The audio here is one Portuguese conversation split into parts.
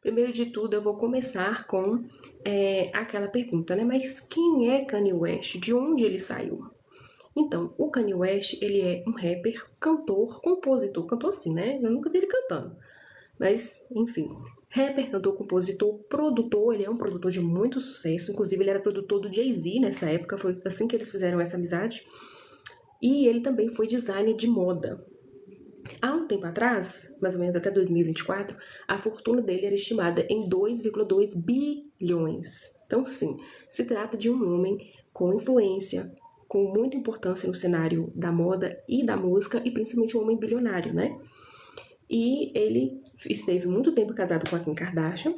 Primeiro de tudo, eu vou começar com aquela pergunta, né? Mas quem é Kanye West? De onde ele saiu? Então, o Kanye West, ele é um rapper, cantor, compositor. Cantor assim, né? Eu nunca vi ele cantando. Mas, enfim. Rapper, cantor, compositor, produtor. Ele é um produtor de muito sucesso. Inclusive, ele era produtor do Jay-Z nessa época. Foi assim que eles fizeram essa amizade. E ele também foi designer de moda. Há um tempo atrás, mais ou menos até 2024, a fortuna dele era estimada em 2,2 bilhões. Então, sim, se trata de um homem com influência, com muita importância no cenário da moda e da música, e principalmente um homem bilionário, né? E ele esteve muito tempo casado com a Kim Kardashian,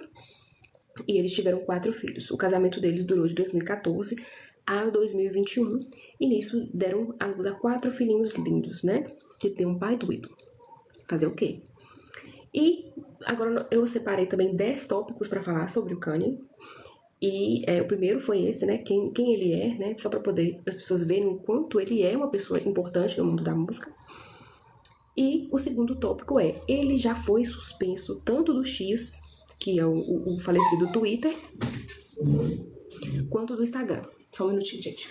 e eles tiveram 4 filhos. O casamento deles durou de 2014 a 2021, e nisso deram à luz a 4 filhinhos lindos, né? Que tem um pai doido. Fazer o quê? E agora eu separei também 10 tópicos para falar sobre o Kanye. E o primeiro foi esse, né? Quem ele é, né? Só para poder as pessoas verem o quanto ele é uma pessoa importante no mundo da música. E o segundo tópico é: ele já foi suspenso tanto do X, que é o falecido Twitter, quanto do Instagram. Só um minutinho, gente.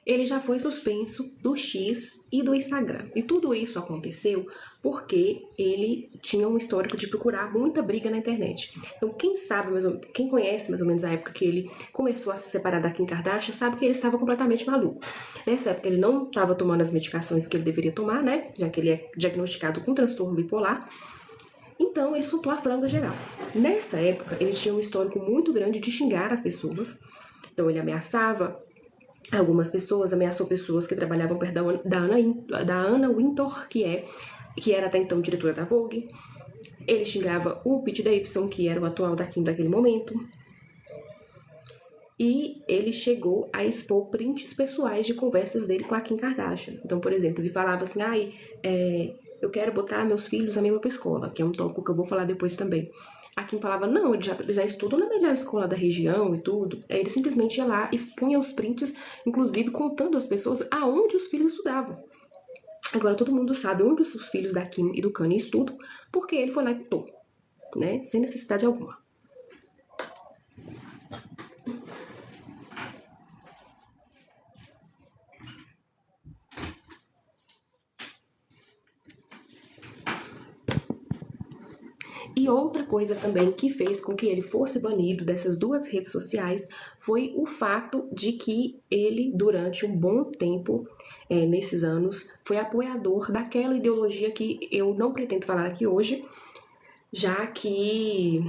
Ele já foi suspenso do X e do Instagram. E tudo isso aconteceu porque ele tinha um histórico de procurar muita briga na internet. Então, quem conhece mais ou menos a época que ele começou a se separar da Kim Kardashian, sabe que ele estava completamente maluco. Nessa época, ele não estava tomando as medicações que ele deveria tomar, né? Já que ele é diagnosticado com transtorno bipolar. Então, ele soltou a franga geral. Nessa época, ele tinha um histórico muito grande de xingar as pessoas. Então, ele ameaçava algumas pessoas, ameaçou pessoas que trabalhavam perto da Anna Wintour, que era até então diretora da Vogue. Ele xingava o Pete Davidson, que era o atual da Kim daquele momento. E ele chegou a expor prints pessoais de conversas dele com a Kim Kardashian. Então, por exemplo, ele falava assim, eu quero botar meus filhos na mesma escola, que é um tópico que eu vou falar depois também. A Kim falava, não, ele já estudou na melhor escola da região e tudo. Aí ele simplesmente ia lá, expunha os prints, inclusive contando às pessoas aonde os filhos estudavam. Agora todo mundo sabe onde os filhos da Kim e do Kanye estudam, porque ele foi lá e contou, né? Sem necessidade alguma. E outra coisa também que fez com que ele fosse banido dessas duas redes sociais foi o fato de que ele, durante um bom tempo, nesses anos, foi apoiador daquela ideologia que eu não pretendo falar aqui hoje, já que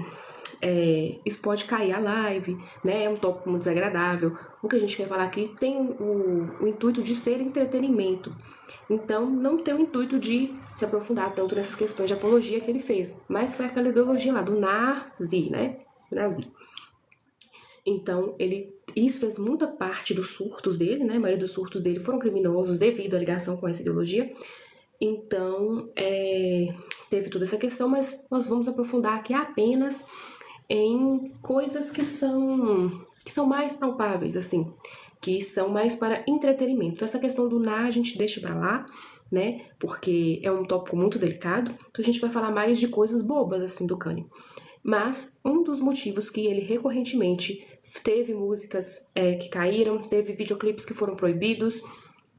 isso pode cair a live, né? É um tópico muito desagradável. O que a gente quer falar aqui tem o intuito de ser entretenimento. Então, não tem o intuito de se aprofundar tanto nessas questões de apologia que ele fez. Mas foi aquela ideologia lá do nazi, né? Nazi. Então, isso fez muita parte dos surtos dele, né? A maioria dos surtos dele foram criminosos devido à ligação com essa ideologia. Então, teve toda essa questão, mas nós vamos aprofundar aqui apenas em coisas que são mais palpáveis, assim, que são mais para entretenimento. Então, essa questão do a gente deixa pra lá, né, porque é um tópico muito delicado, então a gente vai falar mais de coisas bobas, assim, do Kanye. Mas um dos motivos que ele recorrentemente teve músicas que caíram, teve videoclipes que foram proibidos,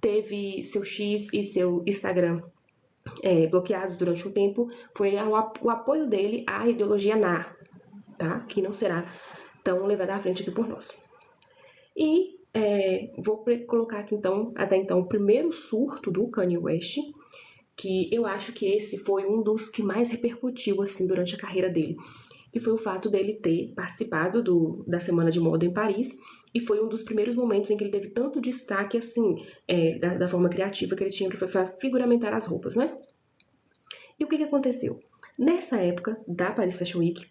teve seu X e seu Instagram bloqueados durante um tempo, foi o apoio dele à ideologia NAR, tá? Que não será tão levada à frente aqui por nós. E vou colocar aqui então, até então, o primeiro surto do Kanye West, que eu acho que esse foi um dos que mais repercutiu assim durante a carreira dele, que foi o fato dele ter participado da Semana de Moda em Paris, e foi um dos primeiros momentos em que ele teve tanto destaque assim, da forma criativa que ele tinha, que foi figuramentar as roupas, né? E o que aconteceu? Nessa época da Paris Fashion Week,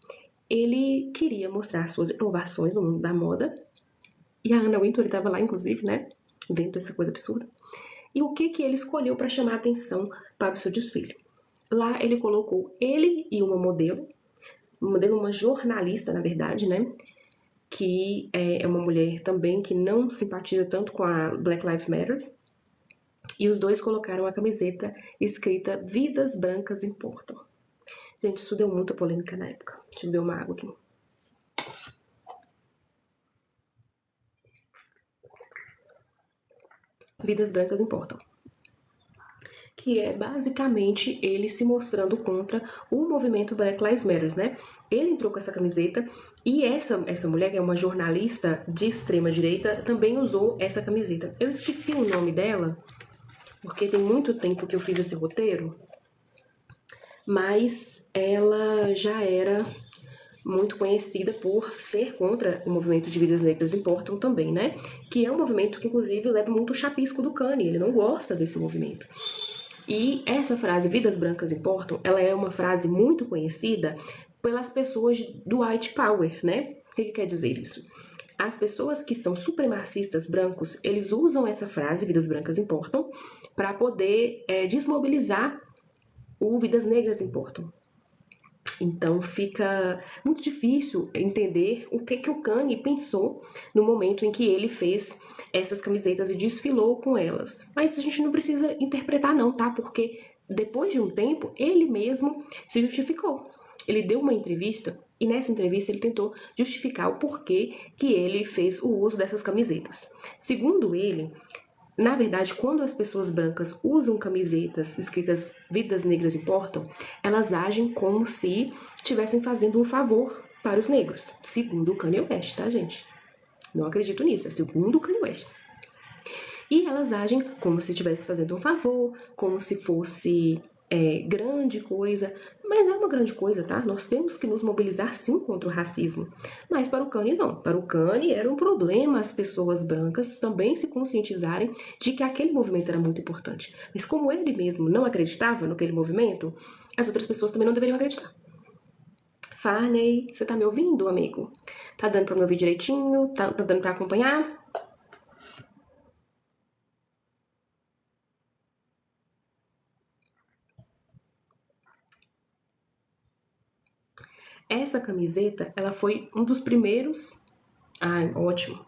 ele queria mostrar suas inovações no mundo da moda, e a Anna Wintour estava lá, inclusive, né? Vendo essa coisa absurda. E o que ele escolheu para chamar a atenção para o seu desfile? Lá ele colocou ele e uma modelo, uma jornalista, na verdade, né? Que é uma mulher também que não simpatiza tanto com a Black Lives Matter. E os dois colocaram a camiseta escrita Vidas Brancas Importam. Gente, isso deu muita polêmica na época. Deixa eu beber uma água aqui. Vidas Brancas Importam. Que é basicamente ele se mostrando contra o movimento Black Lives Matter, né? Ele entrou com essa camiseta e essa mulher, que é uma jornalista de extrema direita, também usou essa camiseta. Eu esqueci o nome dela, porque tem muito tempo que eu fiz esse roteiro, mas ela já era muito conhecida por ser contra o movimento de Vidas Negras Importam também, né? Que é um movimento que, inclusive, leva muito o chapisco do Kanye, ele não gosta desse movimento. E essa frase, Vidas Brancas Importam, ela é uma frase muito conhecida pelas pessoas do white power, né? O que quer dizer isso? As pessoas que são supremacistas brancos, eles usam essa frase, Vidas Brancas Importam, para poder desmobilizar o Vidas Negras Importam. Então fica muito difícil entender o que o Kanye pensou no momento em que ele fez essas camisetas e desfilou com elas. Mas a gente não precisa interpretar não, tá? Porque depois de um tempo, ele mesmo se justificou. Ele deu uma entrevista e nessa entrevista ele tentou justificar o porquê que ele fez o uso dessas camisetas. Segundo ele, na verdade, quando as pessoas brancas usam camisetas escritas Vidas Negras Importam, elas agem como se estivessem fazendo um favor para os negros. Segundo o Kanye West, tá, gente? Não acredito nisso, é segundo o Kanye West. E elas agem como se estivessem fazendo um favor, como se fosse grande coisa, mas é uma grande coisa, tá? Nós temos que nos mobilizar sim contra o racismo, mas para o Kanye não. Para o Kanye era um problema as pessoas brancas também se conscientizarem de que aquele movimento era muito importante. Mas como ele mesmo não acreditava naquele movimento, as outras pessoas também não deveriam acreditar. Farney, você tá me ouvindo, amigo? Tá dando pra me ouvir direitinho? Tá dando pra acompanhar? Essa camiseta, ela foi um dos primeiros... Ai, ótimo.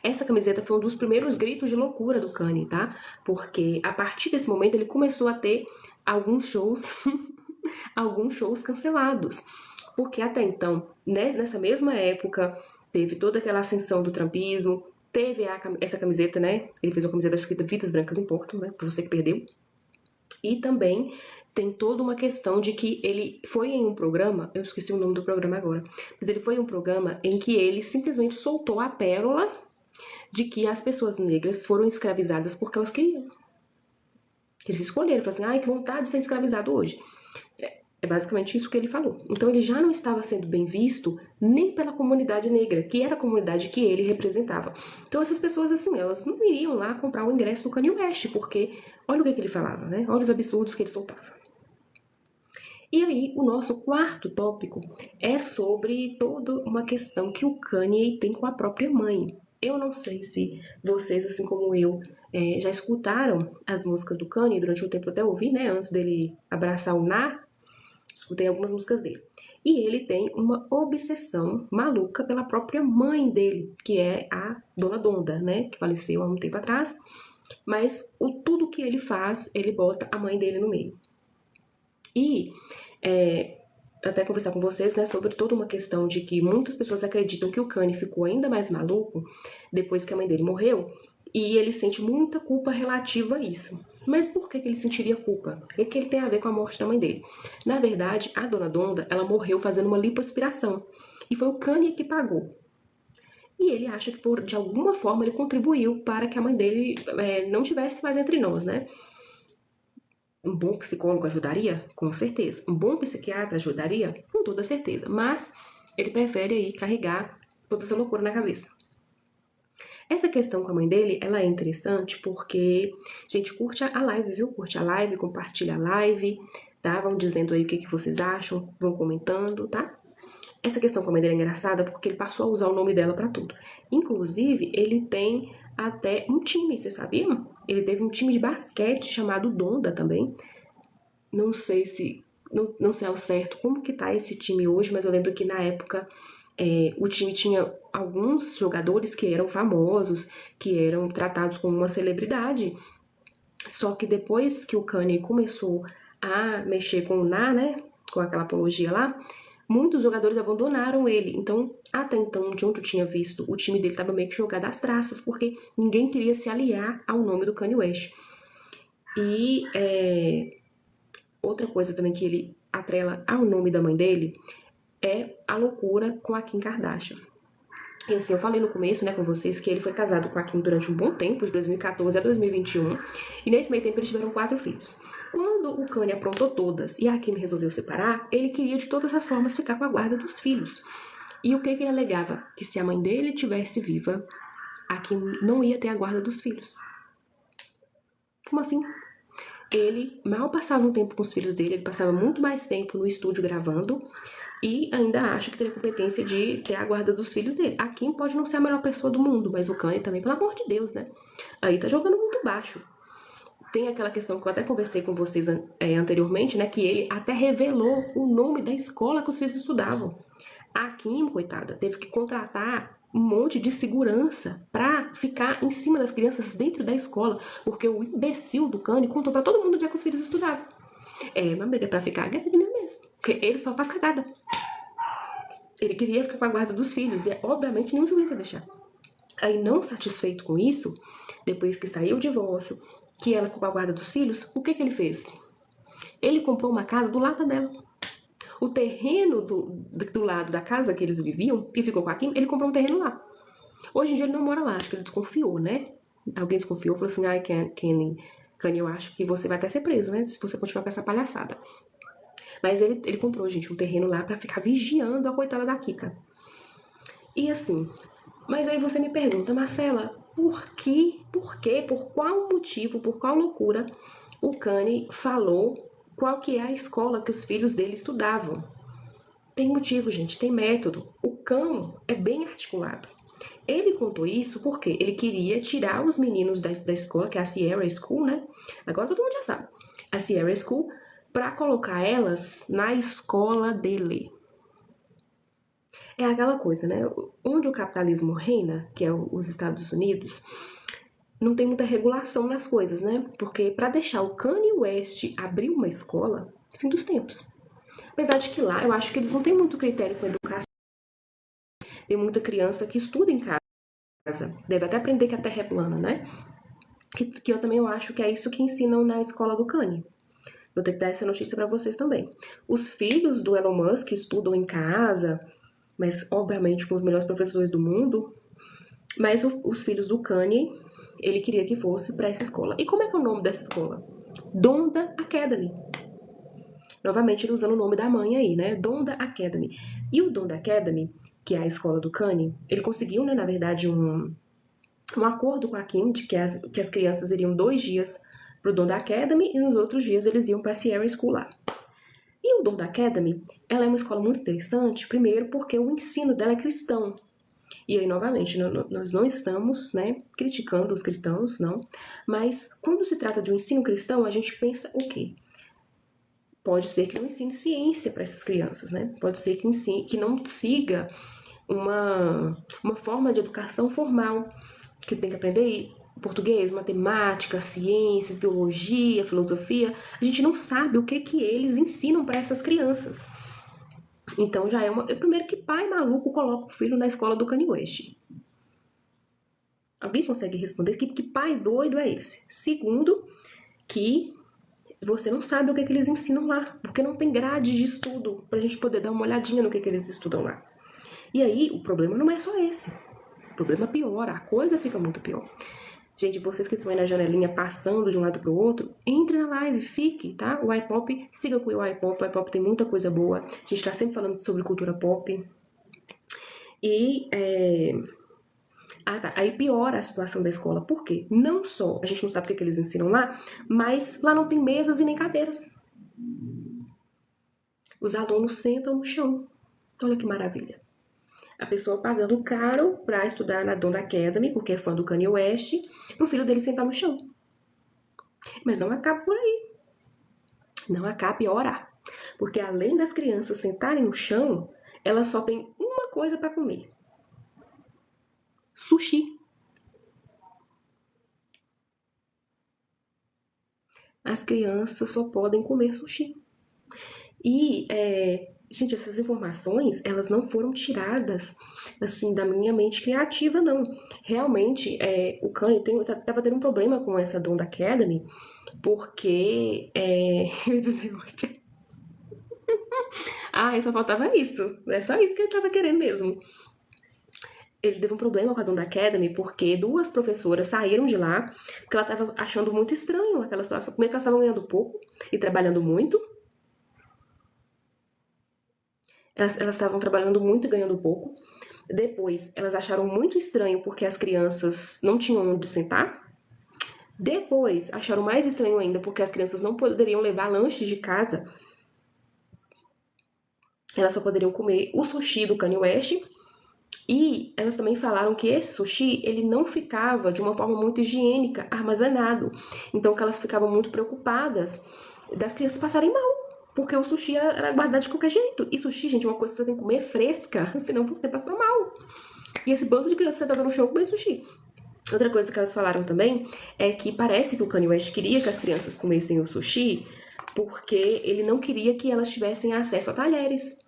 Essa camiseta foi um dos primeiros gritos de loucura do Kanye, tá? Porque a partir desse momento ele começou a ter alguns shows, alguns shows cancelados. Porque até então, nessa mesma época, teve toda aquela ascensão do trumpismo, teve essa camiseta, né? Ele fez uma camiseta escrita Vidas Brancas Importam, né? Pra você que perdeu. E também tem toda uma questão de que ele foi em um programa, eu esqueci o nome do programa agora, mas ele foi em um programa em que ele simplesmente soltou a pérola de que as pessoas negras foram escravizadas porque elas queriam. Eles escolheram, falaram assim, ai, que vontade de ser escravizado hoje. É basicamente isso que ele falou. Então ele já não estava sendo bem visto nem pela comunidade negra, que era a comunidade que ele representava. Então essas pessoas, assim, elas não iriam lá comprar o ingresso do Kanye West, porque olha o que ele falava, né? Olha os absurdos que ele soltava. E aí, o nosso quarto tópico é sobre toda uma questão que o Kanye tem com a própria mãe. Eu não sei se vocês, assim como eu, já escutaram as músicas do Kanye durante um tempo, até ouvi, né? Antes dele abraçar o Na, escutei algumas músicas dele. E ele tem uma obsessão maluca pela própria mãe dele, que é a Dona Donda, né? Que faleceu há um tempo atrás. Mas tudo que ele faz, ele bota a mãe dele no meio. E até conversar com vocês, né, sobre toda uma questão de que muitas pessoas acreditam que o Kanye ficou ainda mais maluco depois que a mãe dele morreu, e ele sente muita culpa relativa a isso. Mas por que ele sentiria culpa? O que ele tem a ver com a morte da mãe dele? Na verdade, a Dona Donda, ela morreu fazendo uma lipoaspiração, e foi o Kanye que pagou. E ele acha que, de alguma forma, ele contribuiu para que a mãe dele não tivesse mais entre nós, né? Um bom psicólogo ajudaria? Com certeza. Um bom psiquiatra ajudaria? Com toda certeza. Mas ele prefere aí carregar toda essa loucura na cabeça. Essa questão com a mãe dele, ela é interessante porque, gente, curte a live, viu? Curte a live, compartilha a live, tá? Vão dizendo aí o que vocês acham, vão comentando, tá? Essa questão com a mãe dele é engraçada porque ele passou a usar o nome dela pra tudo. Inclusive, ele tem até um time, vocês sabiam? Ele teve um time de basquete chamado Donda também. Não sei se... Não sei ao certo como que tá esse time hoje, mas eu lembro que na época o time tinha alguns jogadores que eram famosos, que eram tratados como uma celebridade. Só que depois que o Kanye começou a mexer com o Na, né, com aquela apologia lá, muitos jogadores abandonaram ele. Então, até então, de onde eu tinha visto, o time dele estava meio que jogado às traças, porque ninguém queria se aliar ao nome do Kanye West. E outra coisa também que ele atrela ao nome da mãe dele é a loucura com a Kim Kardashian. E assim, eu falei no começo, né, com vocês, que ele foi casado com a Kim durante um bom tempo, de 2014 a 2021, e nesse meio tempo eles tiveram 4 filhos. Quando o Kanye aprontou todas e a Kim resolveu separar, ele queria de todas as formas ficar com a guarda dos filhos. E o que ele alegava? Que se a mãe dele estivesse viva, a Kim não ia ter a guarda dos filhos. Como assim? Ele mal passava um tempo com os filhos dele, ele passava muito mais tempo no estúdio gravando e ainda acha que teria competência de ter a guarda dos filhos dele. A Kim pode não ser a melhor pessoa do mundo, mas o Kanye também, pelo amor de Deus, né? Aí tá jogando muito baixo. Tem aquela questão que eu até conversei com vocês anteriormente, né? Que ele até revelou o nome da escola que os filhos estudavam. A Kim, coitada, teve que contratar um monte de segurança pra ficar em cima das crianças dentro da escola, porque o imbecil do Kanye contou pra todo mundo onde é que os filhos estudavam. Mas é pra ficar gatinho mesmo, porque ele só faz cagada. Ele queria ficar com a guarda dos filhos, e obviamente nenhum juiz ia deixar. Aí, não satisfeito com isso, depois que saiu o divórcio, que ela ficou com a guarda dos filhos, o que ele fez? Ele comprou uma casa do lado dela. O terreno do lado da casa que eles viviam, que ficou com a Kim, ele comprou um terreno lá. Hoje em dia ele não mora lá, acho que ele desconfiou, né? Alguém desconfiou, falou assim, ai, Kanye, eu acho que você vai até ser preso, né? Se você continuar com essa palhaçada. Mas ele comprou, gente, um terreno lá pra ficar vigiando a coitada da Kika. E assim, mas aí você me pergunta, Marcela, por quê? Por qual motivo, por qual loucura o Kanye falou qual que é a escola que os filhos dele estudavam? Tem motivo, gente, tem método. O cão é bem articulado. Ele contou isso porque ele queria tirar os meninos da escola, que é a Sierra School, né? Agora todo mundo já sabe. A Sierra School, para colocar elas na escola dele. É aquela coisa, né? Onde o capitalismo reina, que é os Estados Unidos, não tem muita regulação nas coisas, né? Porque para deixar o Kanye West abrir uma escola, fim dos tempos. Apesar de que lá, eu acho que eles não têm muito critério com educação. Tem muita criança que estuda em casa. Deve até aprender que a Terra é plana, né? Que eu também acho que é isso que ensinam na escola do Kanye. Vou ter que dar essa notícia para vocês também. Os filhos do Elon Musk estudam em casa, mas obviamente com os melhores professores do mundo. Mas os filhos do Kanye, ele queria que fosse para essa escola. E como é que é o nome dessa escola? Donda Academy. Novamente, ele usando o nome da mãe aí, né? Donda Academy. E o Donda Academy, que é a escola do Kanye, ele conseguiu, né, na verdade, um acordo com a Kim de que as crianças iriam 2 dias pro Donda Academy e nos outros dias eles iam para a Sierra School lá. E o Donda Academy, ela é uma escola muito interessante, primeiro porque o ensino dela é cristão. E aí, novamente, nós não estamos, né, criticando os cristãos, não. Mas quando se trata de um ensino cristão, a gente pensa o quê? Pode ser que não ensine ciência para essas crianças, né? Pode ser que não siga uma forma de educação formal, que tem que aprender português, matemática, ciências, biologia, filosofia. A gente não sabe o que eles ensinam para essas crianças. Então já é primeiro, que pai maluco coloca o filho na escola do Kanye West? Alguém consegue responder que pai doido é esse? Segundo, que você não sabe o que eles ensinam lá, porque não tem grade de estudo pra gente poder dar uma olhadinha no que eles estudam lá. E aí, o problema não é só esse. O problema piora, a coisa fica muito pior. Gente, vocês que estão aí na janelinha passando de um lado pro outro, entre na live, fique, tá? O iPop, siga com o iPop tem muita coisa boa. A gente tá sempre falando sobre cultura pop. E, aí piora a situação da escola. Por quê? Não só a gente não sabe o que eles ensinam lá, mas lá não tem mesas e nem cadeiras. Os alunos sentam no chão. Olha que maravilha. A pessoa pagando caro pra estudar na Dawn Academy, porque é fã do Kanye West, pro filho dele sentar no chão. Mas não acaba por aí. Não acaba e orar. Porque além das crianças sentarem no chão, elas só têm uma coisa para comer: sushi. As crianças só podem comer sushi. E, gente, essas informações, elas não foram tiradas, assim, da minha mente criativa, não. Realmente, o Kanye tava tendo um problema com essa Dawn Academy, porque, eu ia dizer, só faltava isso. É só isso que ele tava querendo mesmo. Ele teve um problema com a Dawn Academy porque duas professoras saíram de lá porque ela tava achando muito estranho aquela situação. Primeiro que elas estavam ganhando pouco e trabalhando muito. Elas estavam trabalhando muito e ganhando pouco. Depois, elas acharam muito estranho porque as crianças não tinham onde sentar. Depois, acharam mais estranho ainda porque as crianças não poderiam levar lanches de casa. Elas só poderiam comer o sushi do Kanye West. E elas também falaram que esse sushi, ele não ficava de uma forma muito higiênica, armazenado. Então que elas ficavam muito preocupadas das crianças passarem mal. Porque o sushi era guardado de qualquer jeito. E sushi, gente, é uma coisa que você tem que comer fresca, senão você passa mal. E esse bando de crianças sentada no chão comendo sushi. Outra coisa que elas falaram também é que parece que o Kanye West queria que as crianças comessem o sushi porque ele não queria que elas tivessem acesso a talheres.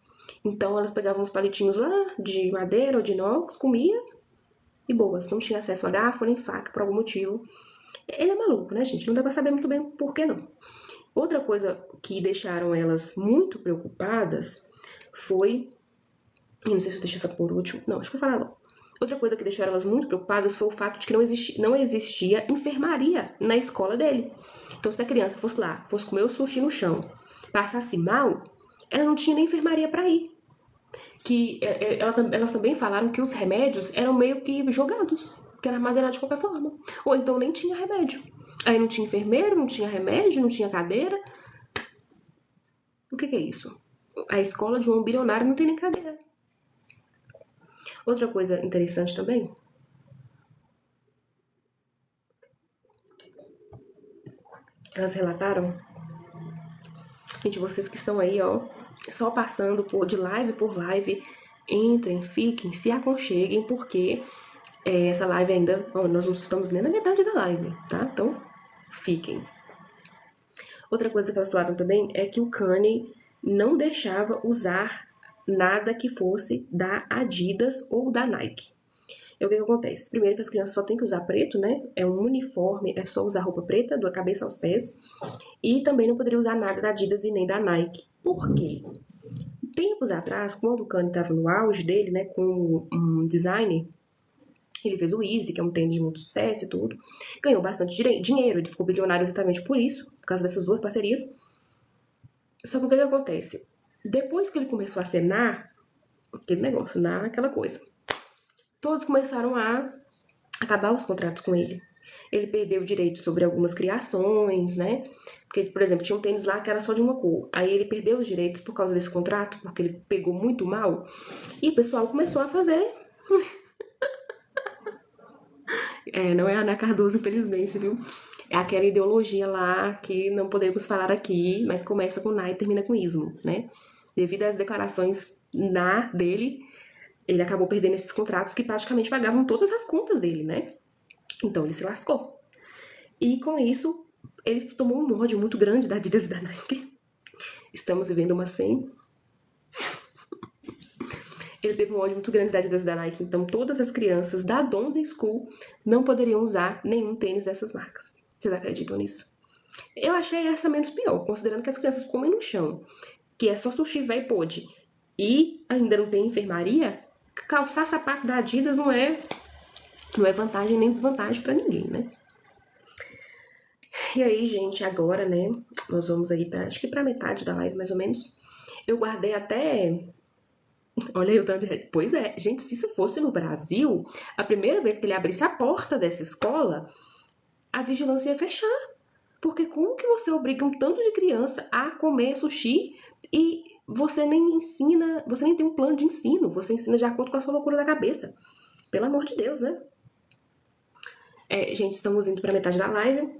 Então elas pegavam uns palitinhos lá de madeira ou de inox, comia e boas, não tinha acesso a garfo nem faca por algum motivo. Ele é maluco, né, gente? Não dá pra saber muito bem por que não. Outra coisa que deixaram elas muito preocupadas foi... Eu não sei se eu deixei essa por último. Não, acho que eu vou falar logo. Outra coisa que deixou elas muito preocupadas foi o fato de que não existia enfermaria na escola dele. Então se a criança fosse lá, fosse comer o sushi no chão, passasse mal, ela não tinha nem enfermaria para ir. Que elas também falaram que os remédios eram meio que jogados, que era armazenado de qualquer forma. Ou então nem tinha remédio. Aí não tinha enfermeiro, não tinha remédio, não tinha cadeira. O que é isso? A escola de um bilionário não tem nem cadeira. Outra coisa interessante também, elas relataram, gente, vocês que estão aí, ó, só passando de live por live, entrem, fiquem, se aconcheguem, porque essa live ainda, ó, nós não estamos nem na metade da live, tá? Então, fiquem. Outra coisa que elas falaram também é que o Kanye não deixava usar nada que fosse da Adidas ou da Nike. E o que acontece? Primeiro que as crianças só têm que usar preto, né? É um uniforme, é só usar roupa preta, da cabeça aos pés. E também não poderia usar nada da Adidas e nem da Nike. Por quê? Tempos atrás, quando o Kanye estava no auge dele, né, com um designer, ele fez o Yeezy, que é um tênis de muito sucesso e tudo. Ganhou bastante dinheiro, ele ficou bilionário exatamente por isso, por causa dessas duas parcerias. Só que o que acontece? Depois que ele começou a acenar, aquele negócio, aquela coisa, todos começaram a acabar os contratos com ele. Ele perdeu o direito sobre algumas criações, né? Porque, por exemplo, tinha um tênis lá que era só de uma cor. Aí ele perdeu os direitos por causa desse contrato, porque ele pegou muito mal. E o pessoal começou a fazer. Não é a Ana Cardoso, infelizmente, viu? É aquela ideologia lá que não podemos falar aqui, mas começa com na e termina com ismo, né? Devido às declarações dele, ele acabou perdendo esses contratos que praticamente pagavam todas as contas dele, né? Então ele se lascou. E com isso, ele tomou um ódio muito grande da Adidas e da Nike. Estamos vivendo uma 100. Ele teve um ódio muito grande da Adidas e da Nike, então todas as crianças da Donda School não poderiam usar nenhum tênis dessas marcas. Vocês acreditam nisso? Eu achei essa menos pior, considerando que as crianças comem no chão, que é só sushi véi pode, e ainda não tem enfermaria. Calçar sapato da Adidas não é vantagem nem desvantagem pra ninguém, né? E aí, gente, agora, né, nós vamos aí acho que pra metade da live, mais ou menos. Eu guardei até... Olha aí o tanto de... Pois é, gente, se isso fosse no Brasil, a primeira vez que ele abrisse a porta dessa escola, a vigilância ia fechar. Porque como que você obriga um tanto de criança a comer sushi e você nem ensina, você nem tem um plano de ensino, você ensina de acordo com a sua loucura da cabeça. Pelo amor de Deus, né? Gente, estamos indo pra metade da live.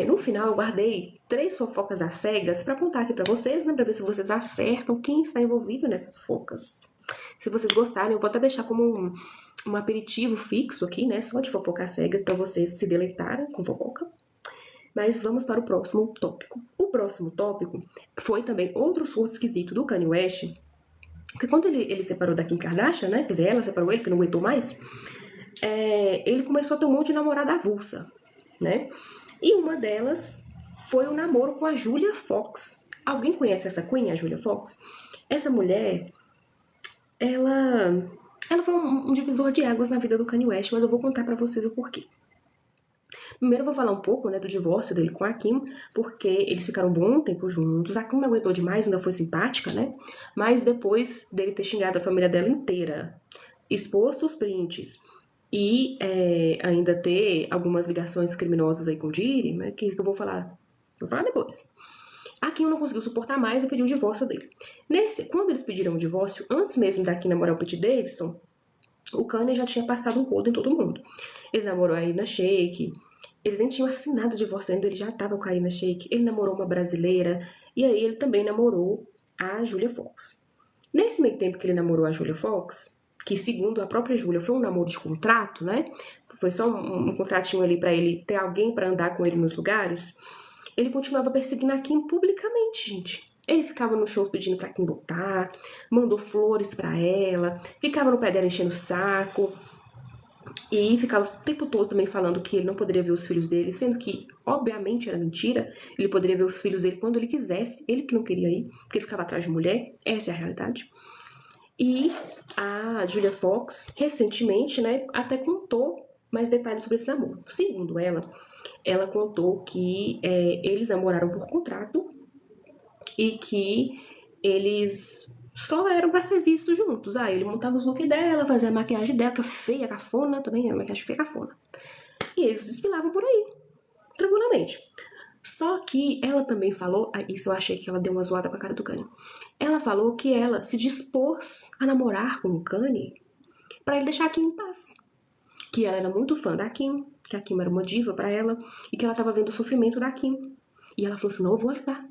No final, eu guardei 3 fofocas às cegas pra contar aqui pra vocês, né? Pra ver se vocês acertam quem está envolvido nessas fofocas. Se vocês gostarem, eu vou até deixar como um aperitivo fixo aqui, né? Só de fofoca às cegas pra vocês se deleitarem com fofoca. Mas vamos para o próximo tópico. O próximo tópico foi também outro surto esquisito do Kanye West. Porque quando ele separou da Kim Kardashian, né? Quer dizer, ela separou ele, porque não aguentou mais. Ele começou a ter um monte de namorada avulsa, né? E uma delas foi o namoro com a Julia Fox. Alguém conhece essa Queen, a Julia Fox? Essa mulher, ela foi um divisor de águas na vida do Kanye West, mas eu vou contar pra vocês o porquê. Primeiro eu vou falar um pouco, né, do divórcio dele com a Kim, porque eles ficaram um bom tempo juntos. A Kim não aguentou demais, ainda foi simpática, né? Mas depois dele ter xingado a família dela inteira, exposto os prints e ainda ter algumas ligações criminosas aí com o Diddy, né, que eu vou falar depois. A Kim não conseguiu suportar mais e pediu o divórcio dele. Quando eles pediram o divórcio, antes mesmo da Kim namorar o Pete Davidson, o Kanye já tinha passado um rodo em todo mundo. Ele namorou a Irina Shayk, eles nem tinham assinado o divórcio ainda, ele já estava com a Irina Shayk, ele namorou uma brasileira, e aí ele também namorou a Julia Fox. Nesse meio tempo que ele namorou a Julia Fox, que segundo a própria Julia foi um namoro de contrato, né? Foi só um contratinho ali pra ele ter alguém pra andar com ele nos lugares, ele continuava perseguindo a Kim publicamente, gente. Ele ficava nos shows pedindo pra Kim voltar, mandou flores pra ela, ficava no pé dela enchendo o saco, e ficava o tempo todo também falando que ele não poderia ver os filhos dele, sendo que, obviamente, era mentira. Ele poderia ver os filhos dele quando ele quisesse, ele que não queria ir, porque ele ficava atrás de mulher, essa é a realidade. E a Julia Fox, recentemente, né, até contou mais detalhes sobre esse namoro. Segundo ela contou que eles namoraram por contrato e que eles só eram pra ser vistos juntos. Ele montava os looks dela, fazia a maquiagem dela, que é feia, cafona também, a maquiagem feia, cafona. E eles desfilavam por aí, tranquilamente. Só que ela também falou, isso eu achei que ela deu uma zoada com a cara do Kanye. Ela falou que ela se dispôs a namorar com o Kanye pra ele deixar a Kim em paz. Que ela era muito fã da Kim, que a Kim era uma diva pra ela, e que ela tava vendo o sofrimento da Kim. E ela falou assim, não, eu vou ajudar.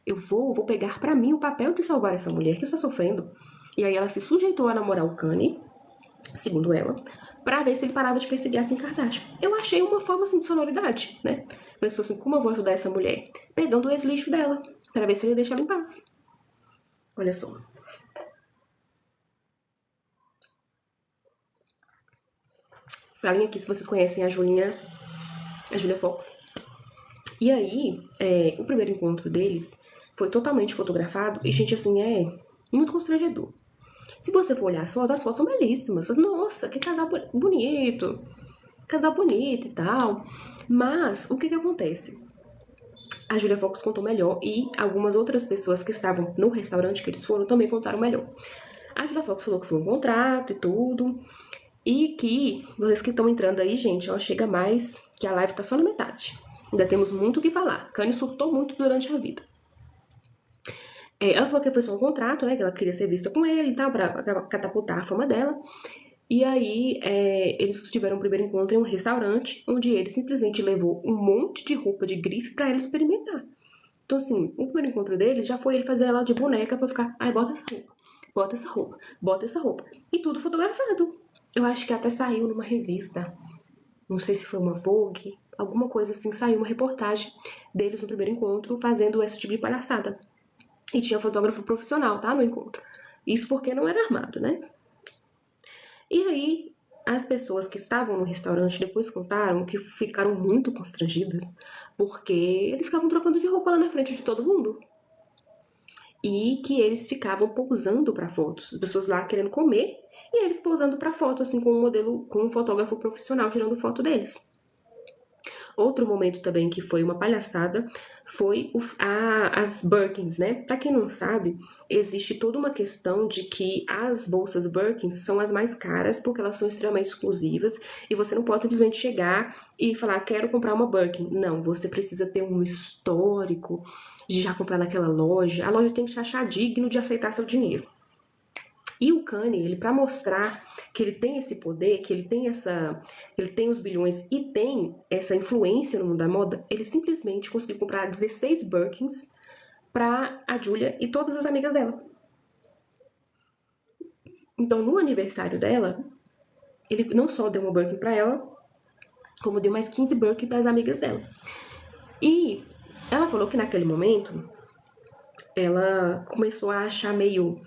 Eu vou pegar pra mim o papel de salvar essa mulher que está sofrendo. E aí ela se sujeitou a namorar o Kanye, segundo ela, pra ver se ele parava de perseguir a Kim Kardashian. Eu achei uma forma, assim, de sonoridade, né? Pensou assim, como eu vou ajudar essa mulher? Pegando o ex-lixo dela, pra ver se ele deixa ela em paz. Olha só. Falem aqui se vocês conhecem a Julia Fox. E aí, o primeiro encontro deles foi totalmente fotografado e, gente, assim, muito constrangedor. Se você for olhar as fotos são belíssimas. Nossa, que casal bonito. Casal bonito e tal. Mas, o que acontece? A Julia Fox contou melhor e algumas outras pessoas que estavam no restaurante que eles foram também contaram melhor. A Julia Fox falou que foi um contrato e tudo. E que, vocês que estão entrando aí, gente, ó, chega mais, que a live tá só na metade. Ainda temos muito o que falar. Kanye surtou muito durante a vida. Ela falou que foi só um contrato, né? Que ela queria ser vista com ele e tal, pra catapultar a fama dela. E aí, eles tiveram um primeiro encontro em um restaurante, onde ele simplesmente levou um monte de roupa de grife pra ela experimentar. Então, assim, o primeiro encontro deles já foi ele fazer ela de boneca pra ficar, bota essa roupa, bota essa roupa, bota essa roupa. E tudo fotografado. Eu acho que até saiu numa revista, não sei se foi uma Vogue, alguma coisa assim, saiu uma reportagem deles no primeiro encontro fazendo esse tipo de palhaçada. E tinha fotógrafo profissional, tá, no encontro. Isso porque não era armado, né? E aí, as pessoas que estavam no restaurante depois contaram que ficaram muito constrangidas, porque eles ficavam trocando de roupa lá na frente de todo mundo. E que eles ficavam pousando pra fotos, as pessoas lá querendo comer, e eles pousando pra foto, assim, com um modelo, com um fotógrafo profissional tirando foto deles. Outro momento também que foi uma palhaçada foi as Birkins, né? Pra quem não sabe, existe toda uma questão de que as bolsas Birkins são as mais caras porque elas são extremamente exclusivas e você não pode simplesmente chegar e falar, quero comprar uma Birkin. Não, você precisa ter um histórico de já comprar naquela loja. A loja tem que te achar digno de aceitar seu dinheiro. E o Kanye, ele para mostrar que ele tem esse poder, que ele tem os bilhões e tem essa influência no mundo da moda, ele simplesmente conseguiu comprar 16 Birkins para a Julia e todas as amigas dela. Então, no aniversário dela, ele não só deu uma Birkin para ela, como deu mais 15 Birkin para as amigas dela. E ela falou que naquele momento ela começou a achar meio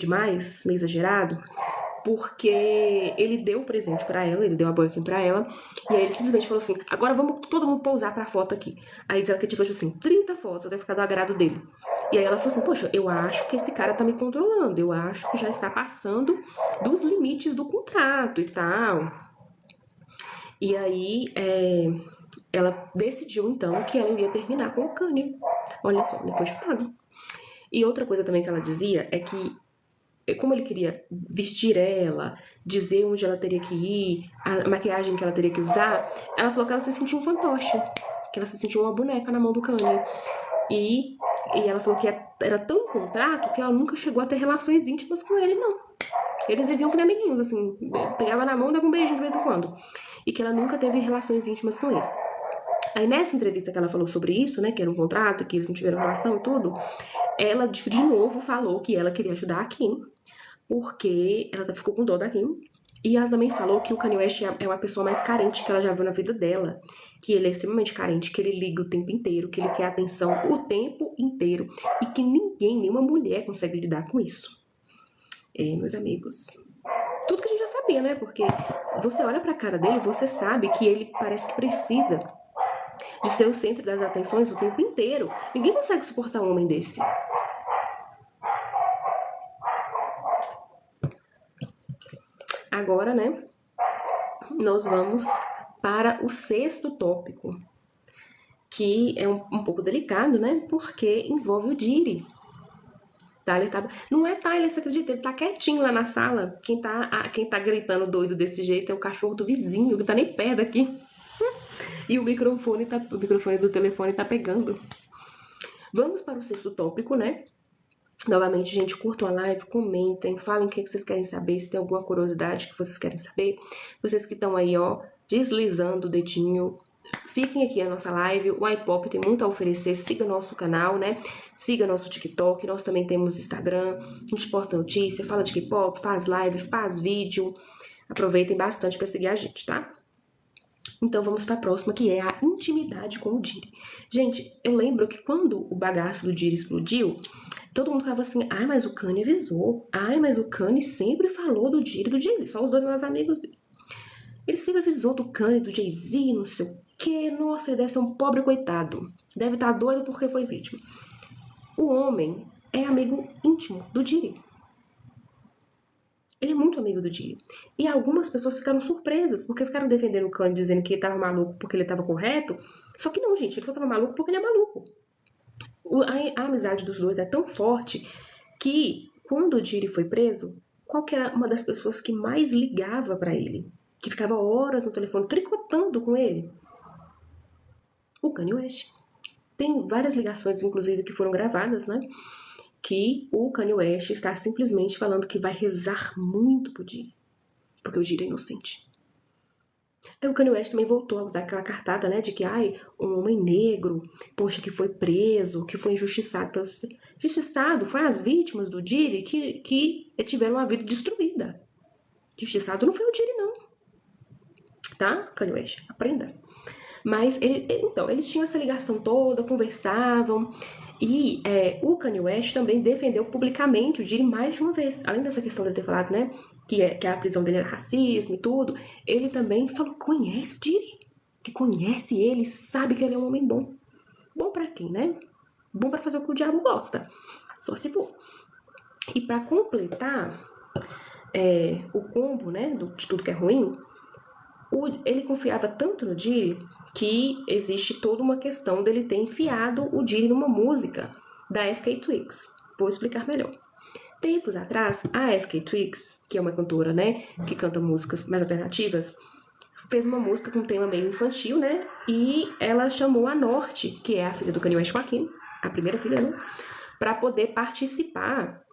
demais, meio exagerado, porque ele deu o presente pra ela, ele deu a Birkin pra ela, e aí ele simplesmente falou assim, agora vamos todo mundo pousar pra foto aqui. Aí diz ela que tipo assim, 30 fotos, até ficar do agrado dele. E aí ela falou assim, poxa, eu acho que esse cara tá me controlando, eu acho que já está passando dos limites do contrato e tal. E aí, ela decidiu então que ela iria terminar com o Kanye. Olha só, ele foi chutado. E outra coisa também que ela dizia é que como ele queria vestir ela, dizer onde ela teria que ir, a maquiagem que ela teria que usar, ela falou que ela se sentiu um fantoche, que ela se sentiu uma boneca na mão do Kanye. E ela falou que era tão contrato que ela nunca chegou a ter relações íntimas com ele, não. Eles viviam como amiguinhos, assim, pegava na mão e dava um beijinho de vez em quando. E que ela nunca teve relações íntimas com ele. Aí nessa entrevista que ela falou sobre isso, né, que era um contrato, que eles não tiveram relação e tudo, ela de novo falou que ela queria ajudar a Kim, porque ela ficou com dó da Kim. E ela também falou que o Kanye West é uma pessoa mais carente que ela já viu na vida dela. Que ele é extremamente carente, que ele liga o tempo inteiro, que ele quer atenção o tempo inteiro. E que ninguém, nenhuma mulher consegue lidar com isso. Meus amigos, tudo que a gente já sabia, né? Porque você olha pra cara dele, você sabe que ele parece que precisa de ser o centro das atenções o tempo inteiro. Ninguém consegue suportar um homem desse. Agora, né, nós vamos para o 6º tópico, que é um pouco delicado, né, porque envolve o Diddy. Tyler tá... Não é Tyler, você acredita? Ele tá quietinho lá na sala. Quem tá gritando doido desse jeito é o cachorro do vizinho, que tá nem perto aqui. E o microfone do telefone tá pegando. Vamos para o 6º tópico, né? Novamente, gente, curtam a live, comentem, falem o que vocês querem saber, se tem alguma curiosidade que vocês querem saber. Vocês que estão aí, ó, deslizando o dedinho, fiquem aqui na nossa live. O iPop tem muito a oferecer, siga nosso canal, né? Siga nosso TikTok, nós também temos Instagram, a gente posta notícia, fala de K-pop, faz live, faz vídeo. Aproveitem bastante para seguir a gente, tá? Então vamos para a próxima, que é a intimidade com o Diddy. Gente, eu lembro que quando o bagaço do Diddy explodiu, todo mundo ficava assim, ai, mas o Kanye avisou. Ai, mas o Kanye sempre falou do Diddy e do Jay-Z. São os dois meus amigos dele. Ele sempre avisou do Kanye, do Jay-Z, não sei o quê. Nossa, ele deve ser um pobre coitado. Deve estar doido porque foi vítima. O homem é amigo íntimo do Diddy. Ele é muito amigo do Diddy. E algumas pessoas ficaram surpresas, porque ficaram defendendo o Kanye, dizendo que ele tava maluco porque ele tava correto. Só que não, gente, ele só tava maluco porque ele é maluco. A amizade dos dois é tão forte que, quando o Diddy foi preso, qual que era uma das pessoas que mais ligava pra ele? Que ficava horas no telefone tricotando com ele? O Kanye West. Tem várias ligações, inclusive, que foram gravadas, né? Que o Kanye West está simplesmente falando que vai rezar muito pro Diddy, porque o Diddy é inocente. Aí o Kanye West também voltou a usar aquela cartada, né, de que, ai, um homem negro, poxa, que foi preso, que foi injustiçado. Injustiçado foi as vítimas do Diddy que tiveram a vida destruída. Injustiçado não foi o Diddy, não. Tá, Kanye West? Aprenda. Mas, então, eles tinham essa ligação toda, conversavam. E o Kanye West também defendeu publicamente o Diddy mais de uma vez. Além dessa questão de ele ter falado, né, que a prisão dele era racismo e tudo, ele também falou que conhece o Diddy. Que conhece ele, sabe que ele é um homem bom. Bom pra quem, né? Bom pra fazer o que o diabo gosta. Só se for. E pra completar o combo, né, de tudo que é ruim, ele confiava tanto no Diddy que existe toda uma questão dele ter enfiado o Diddy numa música da FK Twigs. Vou explicar melhor. Tempos atrás, a FK Twigs, que é uma cantora, né, que canta músicas mais alternativas, fez uma música com um tema meio infantil, né, e ela chamou a Norte, que é a filha do Kanye West com a Kim, a primeira filha, né, pra poder participar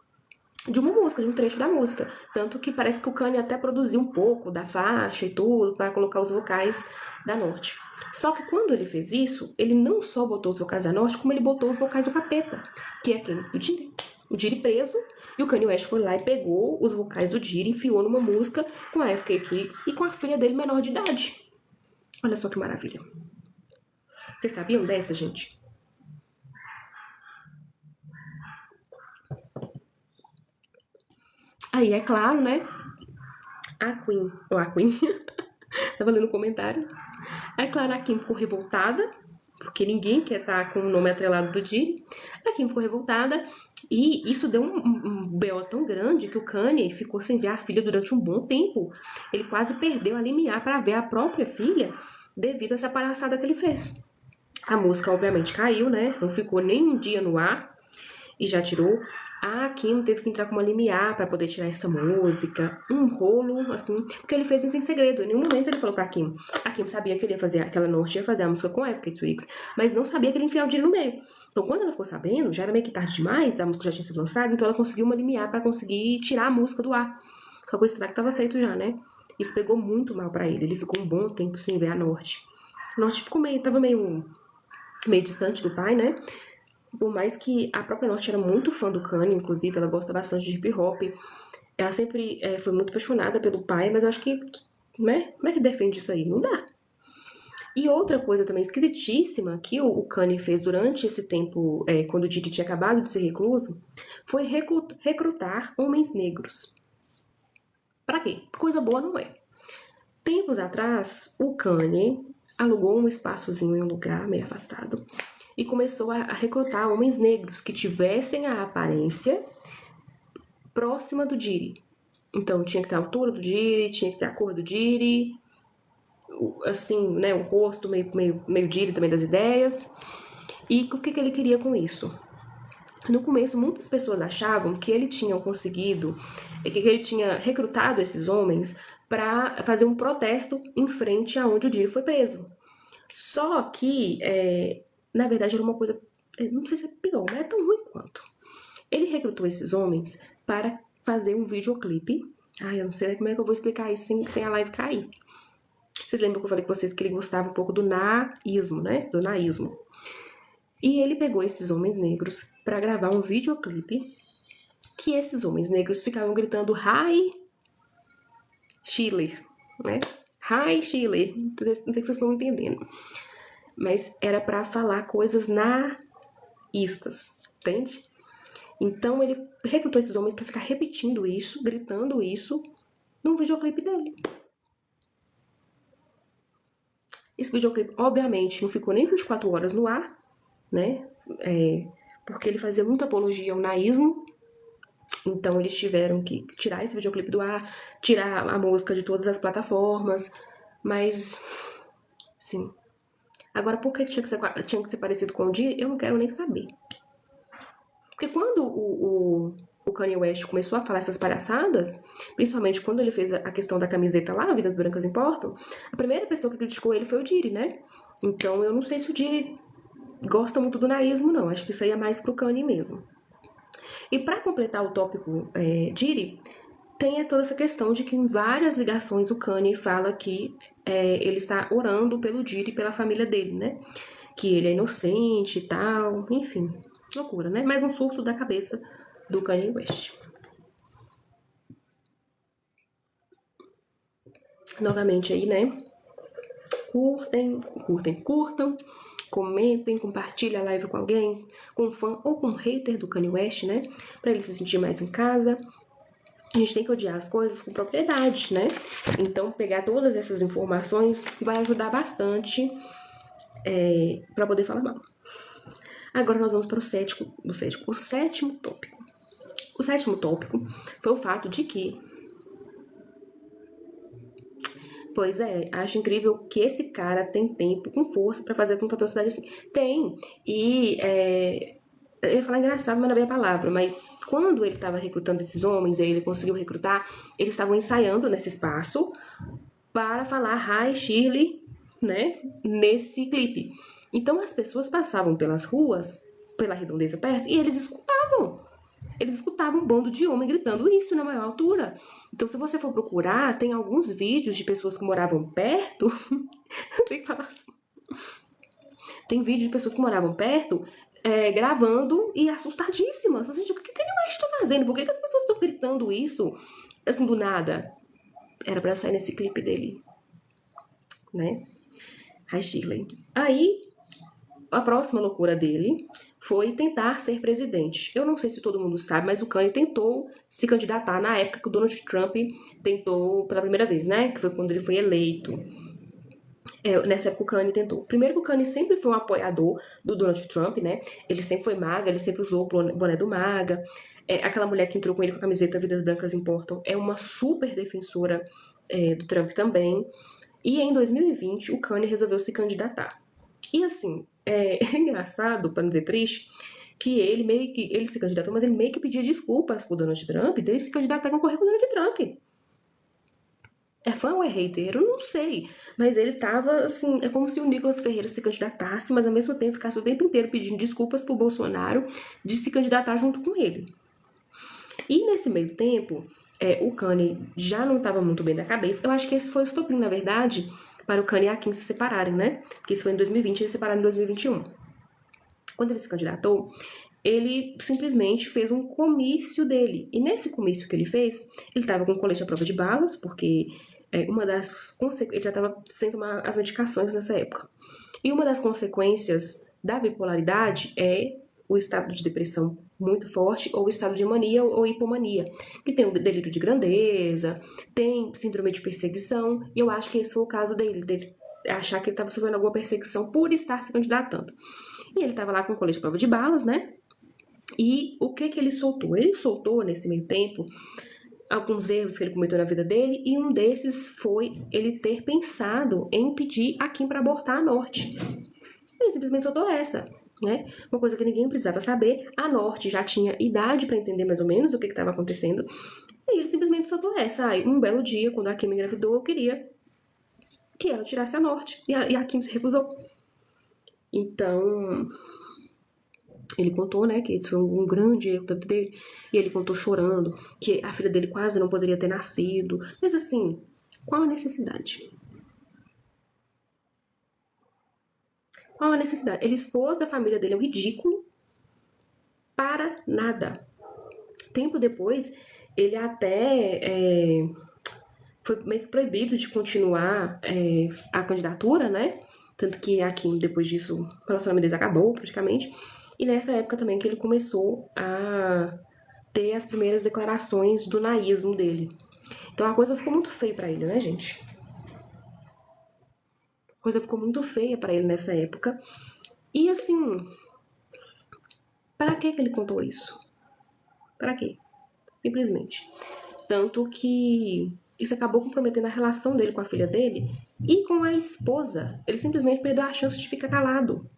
de uma música, de um trecho da música. Tanto que parece que o Kanye até produziu um pouco da faixa e tudo, para colocar os vocais da Norte. Só que quando ele fez isso, ele não só botou os vocais da Norte, como ele botou os vocais do Capeta, que é quem? O Diddy. O Diddy preso, e o Kanye West foi lá e pegou os vocais do Diddy, enfiou numa música com a FK Twigs e com a filha dele menor de idade. Olha só que maravilha. Vocês sabiam dessa, gente? Aí, é claro, né? A Queen, tava lendo um comentário. É claro, a Kim ficou revoltada, porque ninguém quer estar com o nome atrelado do Diddy. A Kim ficou revoltada e isso deu um BO tão grande que o Kanye ficou sem ver a filha durante um bom tempo. Ele quase perdeu a limiar para ver a própria filha devido a essa palhaçada que ele fez. A música, obviamente, caiu, né? Não ficou nem um dia no ar e já tirou. A Kim teve que entrar com uma limiar para poder tirar essa música. Um rolo, assim, porque ele fez isso em segredo. Em nenhum momento ele falou pra Kim. A Kim sabia que ele ia fazer, aquela Norte ia fazer a música com a FK Twigs, mas não sabia que ele ia enfiar o dinheiro no meio. Então, quando ela ficou sabendo, já era meio que tarde demais, a música já tinha sido lançada, então ela conseguiu uma limiar para conseguir tirar a música do ar. Só que o estrago tava feito já, né? Isso pegou muito mal pra ele. Ele ficou um bom tempo sem ver a Norte. A Norte tava meio distante do pai, né? Por mais que a própria Norte era muito fã do Kanye, inclusive, ela gosta bastante de hip hop. Ela sempre foi muito apaixonada pelo pai, mas eu acho que, né? Como é que defende isso aí? Não dá. E outra coisa também esquisitíssima que o Kanye fez durante esse tempo, quando o Diddy tinha acabado de ser recluso, foi recrutar homens negros. Pra quê? Coisa boa não é. Tempos atrás, o Kanye alugou um espaçozinho em um lugar meio afastado e começou a recrutar homens negros que tivessem a aparência próxima do Diddy. Então tinha que ter a altura do Diddy, tinha que ter a cor do Diddy, assim, né, o rosto meio Diddy também das ideias. E o que ele queria com isso? No começo, muitas pessoas achavam que ele tinha conseguido, que ele tinha recrutado esses homens para fazer um protesto em frente aonde o Diddy foi preso. Só que, na verdade, era uma coisa, não sei se é pior, mas é tão ruim quanto. Ele recrutou esses homens para fazer um videoclipe. Ai, eu não sei como é que eu vou explicar isso sem a live cair. Vocês lembram que eu falei com vocês que ele gostava um pouco do naísmo, né? Do naísmo. E ele pegou esses homens negros para gravar um videoclipe que esses homens negros ficavam gritando Hi Chile, né? Hi Chile. Não sei se vocês estão entendendo. Mas era para falar coisas naístas, entende? Então ele recrutou esses homens para ficar repetindo isso, gritando isso num videoclipe dele. Esse videoclipe, obviamente, não ficou nem 24 horas no ar, né? Porque ele fazia muita apologia ao naísmo. Então eles tiveram que tirar esse videoclipe do ar, tirar a música de todas as plataformas. Mas, sim. Agora, por que tinha que ser parecido com o Diddy? Eu não quero nem saber. Porque quando o Kanye West começou a falar essas palhaçadas, principalmente quando ele fez a questão da camiseta lá, Vidas Brancas Importam, a primeira pessoa que criticou ele foi o Diddy, né? Então eu não sei se o Diddy gosta muito do naísmo, não. Acho que isso aí é mais pro Kanye mesmo. E para completar o tópico Diddy, tem toda essa questão de que em várias ligações o Kanye fala que ele está orando pelo Diddy e pela família dele, né? Que ele é inocente e tal, enfim. Loucura, né? Mais um surto da cabeça do Kanye West. Novamente aí, né? Curtam, comentem, compartilhem a live com alguém, com um fã ou com um hater do Kanye West, né? Pra ele se sentir mais em casa. A gente tem que odiar as coisas com propriedade, né? Então, pegar todas essas informações vai ajudar bastante pra poder falar mal. Agora nós vamos para o sétimo tópico. O sétimo tópico foi o fato de que Pois é, acho incrível que esse cara tem tempo com força pra fazer tanta atrocidade assim. Tem. E eu ia falar engraçado, mas não é bem a palavra. Mas quando ele estava recrutando esses homens, e ele conseguiu recrutar, eles estavam ensaiando nesse espaço para falar Hi Shirley, né? Nesse clipe. Então as pessoas passavam pelas ruas, pela redondeza perto, e eles escutavam. Eles escutavam um bando de homem gritando isso na maior altura. Então, se você for procurar, tem alguns vídeos de pessoas que moravam perto. Tem que falar assim. Tem vídeo de pessoas que moravam perto gravando e assustadíssimas. Assim, o que Kanye West tá fazendo? Por que as pessoas estão gritando isso assim do nada? Era pra sair nesse clipe dele, né? Hi Shirley. Aí, a próxima loucura dele foi tentar ser presidente. Eu não sei se todo mundo sabe, mas o Kanye tentou se candidatar na época que o Donald Trump tentou pela primeira vez, né? Que foi quando ele foi eleito. Nessa época o Kanye tentou. Primeiro que o Kanye sempre foi um apoiador do Donald Trump, né? Ele sempre foi MAGA, ele sempre usou o boné do MAGA. Aquela mulher que entrou com ele com a camiseta Vidas Brancas Importam é uma super defensora do Trump também. E em 2020 o Kanye resolveu se candidatar. E assim, é engraçado, para não dizer triste, que ele se candidatou, mas ele meio que pedia desculpas pro Donald Trump dele se candidatar a concorrer com o Donald Trump. É fã ou é hater? Eu não sei. Mas ele tava, assim, é como se o Nicolas Ferreira se candidatasse, mas ao mesmo tempo ficasse o tempo inteiro pedindo desculpas pro Bolsonaro de se candidatar junto com ele. E nesse meio tempo, o Kanye já não estava muito bem da cabeça. Eu acho que esse foi o estopim, na verdade, para o Kanye e a Kim se separarem, né? Porque isso foi em 2020 e eles se separaram em 2021. Quando ele se candidatou, ele simplesmente fez um comício dele. E nesse comício que ele fez, ele estava com colete à prova de balas, porque uma das consequências, ele já estava sem tomar as medicações nessa época. E uma das consequências da bipolaridade é o estado de depressão muito forte, ou o estado de mania ou hipomania, que tem o delírio de grandeza, tem síndrome de perseguição, e eu acho que esse foi o caso dele achar que ele estava sofrendo alguma perseguição por estar se candidatando. E ele estava lá com colete à prova de balas, né? E o que ele soltou? Ele soltou, nesse meio tempo, alguns erros que ele cometeu na vida dele, e um desses foi ele ter pensado em pedir a Kim para abortar a Norte. Ele simplesmente soltou essa, né? Uma coisa que ninguém precisava saber. A Norte já tinha idade para entender mais ou menos o que estava acontecendo, e ele simplesmente soltou essa. Aí, um belo dia, quando a Kim engravidou, eu queria que ela tirasse a Norte, e a Kim se recusou. Então, ele contou, né, que esse foi um grande erro da vida dele, e ele contou chorando que a filha dele quase não poderia ter nascido. Mas assim, qual a necessidade? Qual a necessidade? Ele expôs a família dele ao ridículo para nada. Tempo depois, ele até foi meio que proibido de continuar a candidatura, né? Tanto que a Kim, depois disso, o relacionamento deles acabou praticamente. E nessa época também que ele começou a ter as primeiras declarações do naísmo dele. Então a coisa ficou muito feia pra ele, né, gente? A coisa ficou muito feia pra ele nessa época. E assim, para que ele contou isso? Para quê? Simplesmente. Tanto que isso acabou comprometendo a relação dele com a filha dele e com a esposa. Ele simplesmente perdeu a chance de ficar calado.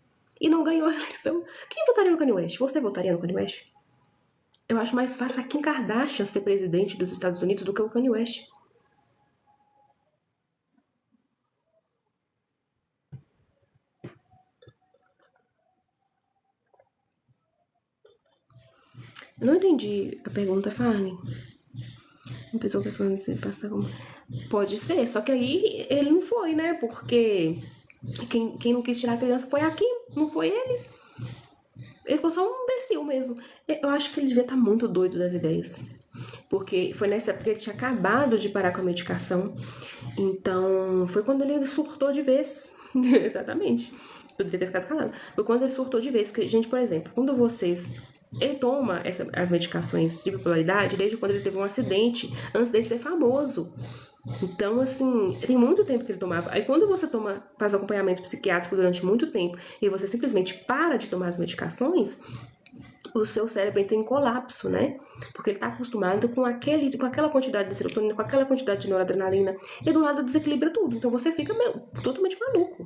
E não ganhou a eleição. Quem votaria no Kanye West? Você votaria no Kanye West? Eu acho mais fácil a Kim Kardashian ser presidente dos Estados Unidos do que o Kanye West. Eu não entendi a pergunta, Farney. Uma pessoa tá falando assim, passar como... Pode ser, só que aí ele não foi, né? Porque quem não quis tirar a criança foi a Kim, não foi ele. Ele ficou só um imbecil mesmo. Eu acho que ele devia estar muito doido das ideias. Porque foi nessa época que ele tinha acabado de parar com a medicação. Então, foi quando ele surtou de vez. Exatamente. Poderia ter ficado calado. Foi quando ele surtou de vez. Porque, gente, por exemplo, quando vocês... Ele toma as medicações de bipolaridade desde quando ele teve um acidente, antes dele ser famoso. Então, assim, tem muito tempo que ele tomava. Aí quando você faz acompanhamento psiquiátrico durante muito tempo e você simplesmente para de tomar as medicações, o seu cérebro entra em colapso, né? Porque ele tá acostumado com aquela quantidade de serotonina, com aquela quantidade de noradrenalina, e do nada desequilibra tudo. Então você fica totalmente maluco.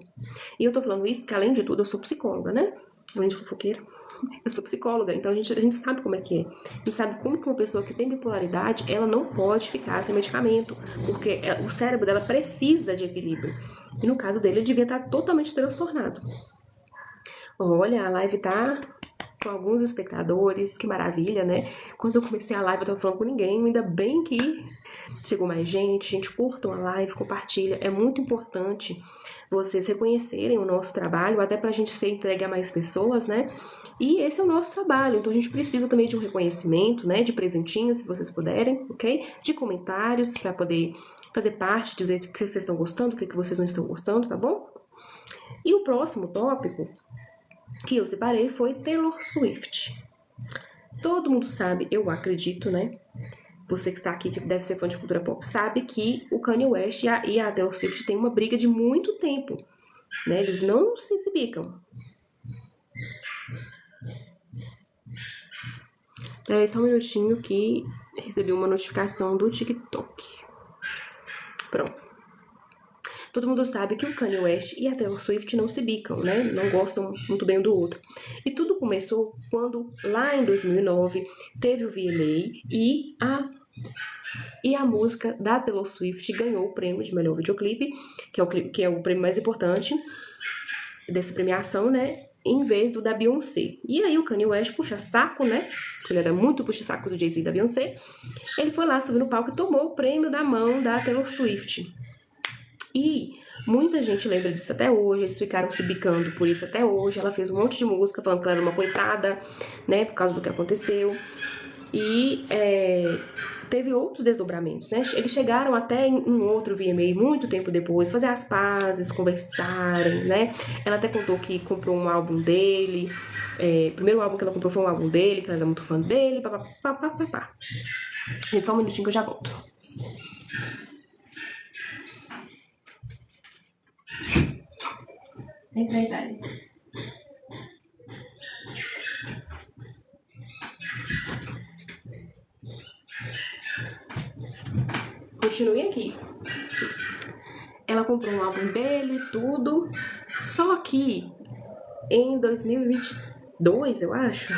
E eu tô falando isso porque, além de tudo, eu sou psicóloga, né? Além de fofoqueira, eu sou psicóloga, então a gente sabe como é que é. A gente sabe como que uma pessoa que tem bipolaridade, ela não pode ficar sem medicamento, porque o cérebro dela precisa de equilíbrio. E no caso dele, ele devia estar totalmente transtornado. Olha, a live tá com alguns espectadores, que maravilha, né? Quando eu comecei a live eu tava falando com ninguém, ainda bem que chegou mais gente, curtam a live, compartilha, é muito importante vocês reconhecerem o nosso trabalho, até pra gente ser entregue a mais pessoas, né? E esse é o nosso trabalho, então a gente precisa também de um reconhecimento, né? De presentinhos, se vocês puderem, ok? De comentários, pra poder fazer parte, dizer o que vocês estão gostando, o que vocês não estão gostando, tá bom? E o próximo tópico que eu separei foi Taylor Swift. Todo mundo sabe, eu acredito, né? Você que está aqui, que deve ser fã de cultura pop, sabe que o Kanye West e a Taylor Swift têm uma briga de muito tempo, né? Eles não se bicam. Peraí só um minutinho que recebi uma notificação do TikTok. Pronto. Todo mundo sabe que o Kanye West e a Taylor Swift não se bicam, né? Não gostam muito bem um do outro. E tudo começou quando, lá em 2009, teve o VMA e a música da Taylor Swift ganhou o prêmio de melhor videoclipe, que é o prêmio mais importante dessa premiação, né? Em vez do da Beyoncé. E aí o Kanye West puxa saco, né? Porque ele era muito puxa saco do Jay-Z e da Beyoncé. Ele foi lá, subiu no palco e tomou o prêmio da mão da Taylor Swift. E muita gente lembra disso até hoje, eles ficaram se bicando por isso até hoje. Ela fez um monte de música falando que ela era uma coitada, né, por causa do que aconteceu. E teve outros desdobramentos, né? Eles chegaram até em um outro VMA muito tempo depois, fazer as pazes, conversarem, né? Ela até contou que comprou um álbum dele. O primeiro álbum que ela comprou foi um álbum dele, que ela era muito fã dele, papapá. Gente, só um minutinho que eu já volto. Vai. Continue aqui. Ela comprou um álbum dele e tudo. Só que em 2022, eu acho.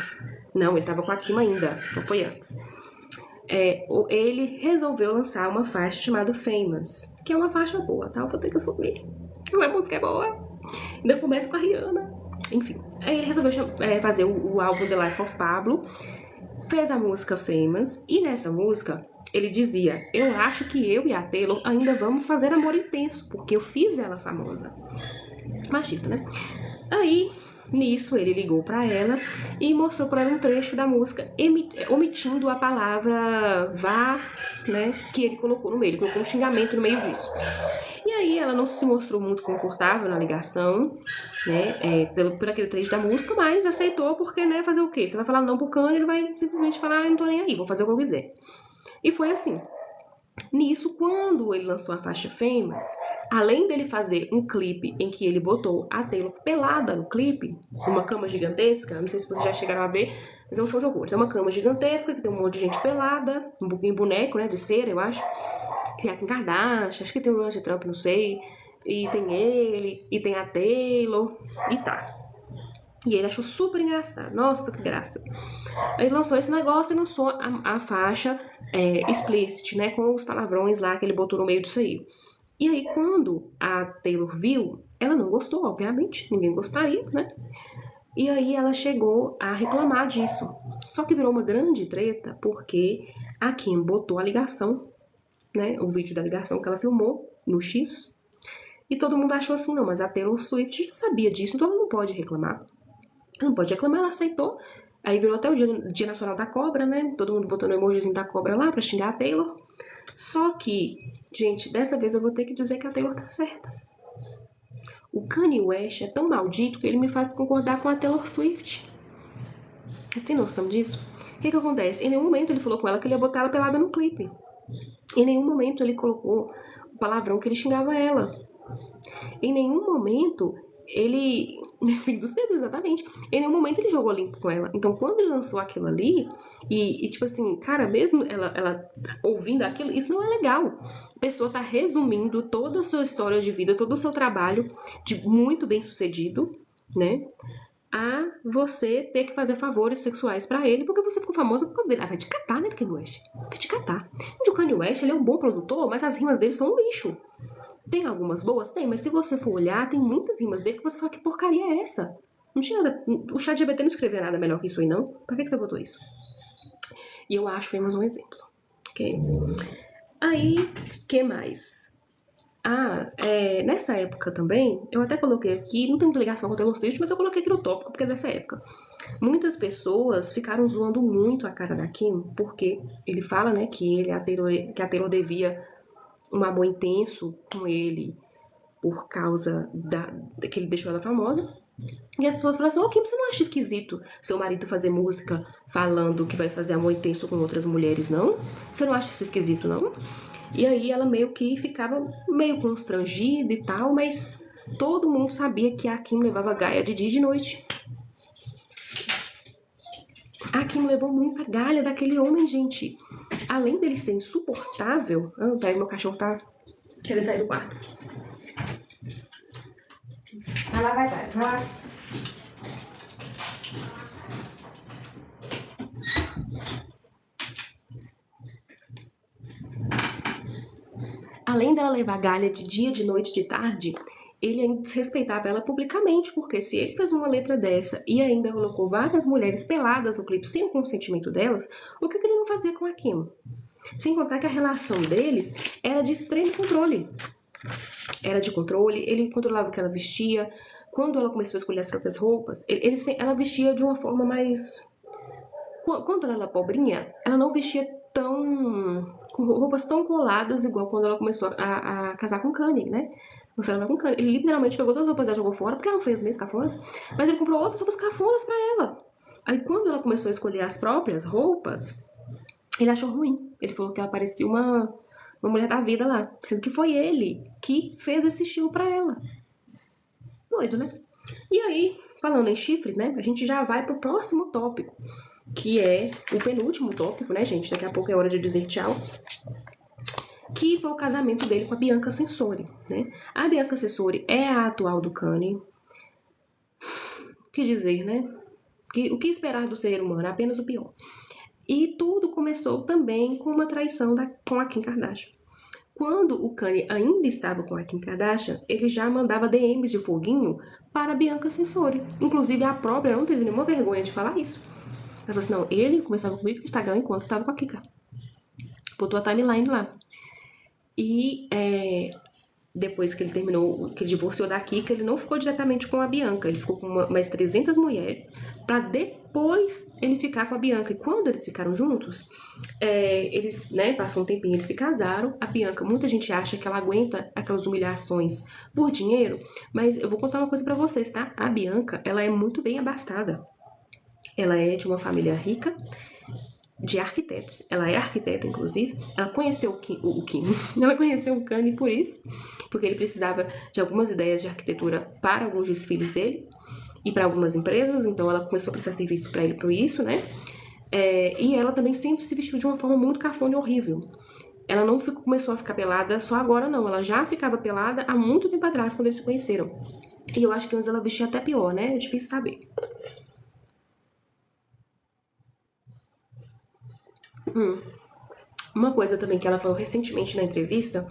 Não, ele tava com a Kim ainda. Não foi antes. Ele resolveu lançar uma faixa chamada Famous, que é uma faixa boa, tá? Eu vou ter que assumir. A música é boa. Ainda começa com a Rihanna. Enfim. Aí ele resolveu fazer o álbum The Life of Pablo. Fez a música Famous. E nessa música, ele dizia: eu acho que eu e a Taylor ainda vamos fazer amor intenso, porque eu fiz ela famosa. Machista, né? Aí, nisso, ele ligou pra ela e mostrou pra ela um trecho da música, omitindo a palavra vá, né? Que ele colocou no meio, ele colocou um xingamento no meio disso. E aí ela não se mostrou muito confortável na ligação, né, por aquele trecho da música, mas aceitou porque, né, fazer o quê? Você vai falar não pro Kanye, ele vai simplesmente falar, não tô nem aí, vou fazer o que eu quiser. E foi assim. Nisso, quando ele lançou a faixa Famous, além dele fazer um clipe em que ele botou a Taylor pelada no clipe, uma cama gigantesca, não sei se vocês já chegaram a ver, mas é um show de horrores. É uma cama gigantesca que tem um monte de gente pelada, em boneco, né, de cera, eu acho. Tem a Kim Kardashian, acho que tem o Donald Trump, não sei. E tem ele, e tem a Taylor, e tá. E ele achou super engraçado. Nossa, que graça. Ele lançou esse negócio e lançou a faixa explicit, né? Com os palavrões lá que ele botou no meio disso aí. E aí, quando a Taylor viu, ela não gostou, obviamente. Ninguém gostaria, né? E aí ela chegou a reclamar disso. Só que virou uma grande treta porque a Kim botou a ligação, né? O vídeo da ligação que ela filmou no X. E todo mundo achou assim, não, mas a Taylor Swift já sabia disso, então ela não pode reclamar. Ela não pode reclamar, ela aceitou. Aí virou até o Dia Nacional da Cobra, né? Todo mundo botando o emojizinho da cobra lá pra xingar a Taylor. Só que, gente, dessa vez eu vou ter que dizer que a Taylor tá certa. O Kanye West é tão maldito que ele me faz concordar com a Taylor Swift. Vocês têm noção disso? O que acontece? Em nenhum momento ele falou com ela que ele ia botar ela pelada no clipe. Em nenhum momento ele colocou o palavrão que ele xingava ela. Em nenhum momento ele Fim dos tempos, exatamente. Em nenhum momento ele jogou limpo com ela. Então, quando ele lançou aquilo ali, tipo assim, cara, mesmo ela ouvindo aquilo, isso não é legal. A pessoa tá resumindo toda a sua história de vida, todo o seu trabalho de muito bem sucedido, né? A você ter que fazer favores sexuais pra ele, porque você ficou famosa por causa dele. Ah, vai te catar, né, Kanye West? Vai te catar. O Kanye West, ele é um bom produtor, mas as rimas dele são um lixo. Tem algumas boas? Tem, mas se você for olhar, tem muitas rimas dele que você fala, que porcaria é essa? Não tinha nada. O ChatGPT não escreveu nada melhor que isso aí, não? Pra que você botou isso? E eu acho que temos um exemplo. Ok? Aí, que mais? Nessa época também, eu até coloquei aqui, não tem muita ligação com o Taylor Swift, mas eu coloquei aqui no tópico porque é dessa época. Muitas pessoas ficaram zoando muito a cara da Kim, porque ele fala, né, que a Taylor devia um amor intenso com ele por causa que ele deixou ela famosa. E as pessoas falam assim, Kim, você não acha esquisito seu marido fazer música falando que vai fazer amor intenso com outras mulheres, não? Você não acha isso esquisito, não? E aí ela meio que ficava meio constrangida e tal, mas todo mundo sabia que a Kim levava gaia de dia e de noite. A Kim levou muita galha daquele homem, gente. Além dele ser insuportável... Peraí, meu cachorro tá querendo sair do quarto. Vai lá, vai lá. Além dela levar galha de dia, de noite, de tarde, ele ainda desrespeitava ela publicamente, porque se ele fez uma letra dessa e ainda colocou várias mulheres peladas no clipe sem o consentimento delas, o que ele não fazia com a Kim? Sem contar que a relação deles era de extremo controle. Era de controle, ele controlava o que ela vestia. Quando ela começou a escolher as próprias roupas, ela vestia de uma forma mais... Quando ela era pobrinha, ela não vestia com roupas tão coladas igual quando ela começou a casar com Kanye, né? Com Kanye. Ele literalmente pegou todas as roupas e jogou fora, porque ela não fez as mesmas cafonas, mas ele comprou outras roupas cafonas pra ela. Aí quando ela começou a escolher as próprias roupas, ele achou ruim. Ele falou que ela parecia uma mulher da vida lá, sendo que foi ele que fez esse estilo pra ela. Doido, né? E aí, falando em chifre, né, a gente já vai pro próximo tópico, que é o penúltimo tópico, né, gente? Daqui a pouco é hora de dizer tchau. Que foi o casamento dele com a Bianca Censori, né? A Bianca Censori é a atual do Kanye. O que dizer, né? O que esperar do ser humano? Apenas o pior. E tudo começou também com uma traição com a Kim Kardashian. Quando o Kanye ainda estava com a Kim Kardashian, ele já mandava DMs de foguinho para a Bianca Censori. Inclusive, a própria não teve nenhuma vergonha de falar isso. Ela falou assim, não, ele começava comigo no Instagram enquanto estava com a Kika. Botou a timeline lá. E depois que ele terminou, que ele divorciou da Kika, ele não ficou diretamente com a Bianca. Ele ficou com mais 300 mulheres pra depois ele ficar com a Bianca. E quando eles ficaram juntos, eles, né, passou um tempinho, eles se casaram. A Bianca, muita gente acha que ela aguenta aquelas humilhações por dinheiro, mas eu vou contar uma coisa pra vocês, tá? A Bianca, ela é muito bem abastada. Ela é de uma família rica, de arquitetos. Ela é arquiteta, inclusive. Ela conheceu o Kim. Ela conheceu o Kanye por isso, porque ele precisava de algumas ideias de arquitetura para alguns desfiles dele e para algumas empresas, então ela começou a prestar serviço para ele por isso, né? E ela também sempre se vestiu de uma forma muito cafona e horrível. Ela não começou a ficar pelada só agora, não. Ela já ficava pelada há muito tempo atrás, quando eles se conheceram. E eu acho que antes ela vestia até pior, né? É difícil saber. Uma coisa também que ela falou recentemente na entrevista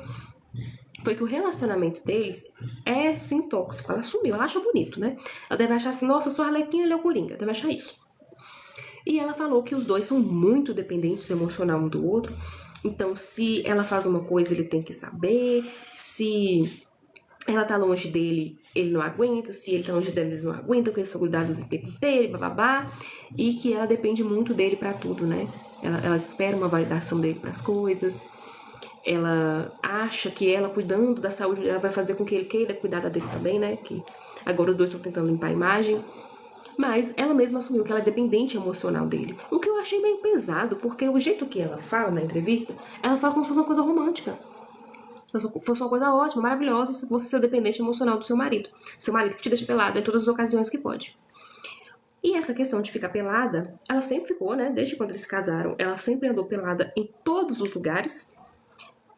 foi que o relacionamento deles é, sim, tóxico. Ela assumiu, ela acha bonito, né? Ela deve achar assim, nossa, eu sou Arlequina, ele é o Coringa. Deve achar isso. E ela falou que os dois são muito dependentes emocional um do outro. Então, se ela faz uma coisa, ele tem que saber. Se ela tá longe dele, ele não aguenta. Se ele tá longe dela, eles não aguentam, porque eles são grudados o tempo inteiro, bababá. E que ela depende muito dele pra tudo, né? Ela espera uma validação dele pras coisas. Ela acha que ela, cuidando da saúde dela, vai fazer com que ele queira cuidar da dele também, né? Que agora os dois estão tentando limpar a imagem. Mas ela mesma assumiu que ela é dependente emocional dele. O que eu achei meio pesado, porque o jeito que ela fala na entrevista, ela fala como se fosse uma coisa romântica. Fosse uma coisa ótima, maravilhosa, se você ser dependente emocional do seu marido. Seu marido que te deixa pelada em todas as ocasiões que pode. E essa questão de ficar pelada, ela sempre ficou, né? Desde quando eles se casaram, ela sempre andou pelada em todos os lugares.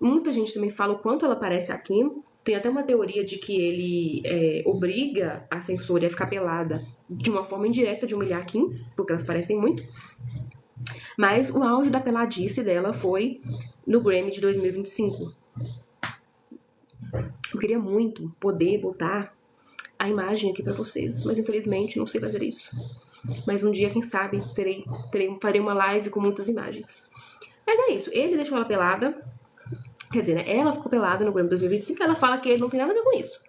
Muita gente também fala o quanto ela parece a Kim. Tem até uma teoria de que ele obriga a censora a ficar pelada de uma forma indireta de humilhar a Kim, porque elas parecem muito. Mas o auge da peladice dela foi no Grammy de 2025. Eu queria muito poder botar a imagem aqui pra vocês, mas infelizmente não sei fazer isso. Mas um dia, quem sabe, farei uma live com muitas imagens. Mas é isso, ele deixou ela pelada. Quer dizer, né, ela ficou pelada no Grammy 2025 e ela fala que ele não tem nada a ver com isso.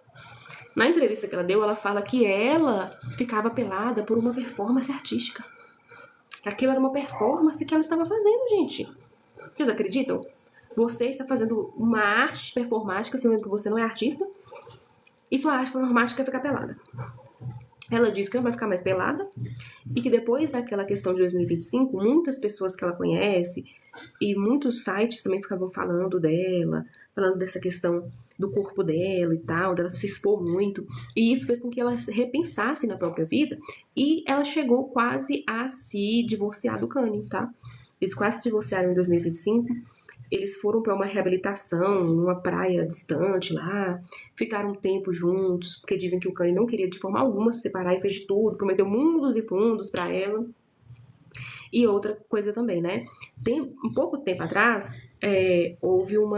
Na entrevista que ela deu, ela fala que ela ficava pelada por uma performance artística. Aquilo era uma performance que ela estava fazendo, gente. Vocês acreditam? Você está fazendo uma arte performática, sendo que você não é artista, e sua arte performática é ficar pelada. Ela diz que não vai ficar mais pelada e que depois daquela questão de 2025, muitas pessoas que ela conhece e muitos sites também ficavam falando dela, falando dessa questão do corpo dela e tal, dela se expor muito, e isso fez com que ela repensasse na própria vida, e ela chegou quase a se divorciar do Kanye, tá? Eles quase se divorciaram em 2025, eles foram para uma reabilitação, numa praia distante lá, ficaram um tempo juntos, porque dizem que o Kanye não queria de forma alguma se separar e fez de tudo, prometeu mundos e fundos para ela. E outra coisa também, né? Um pouco tempo atrás, houve um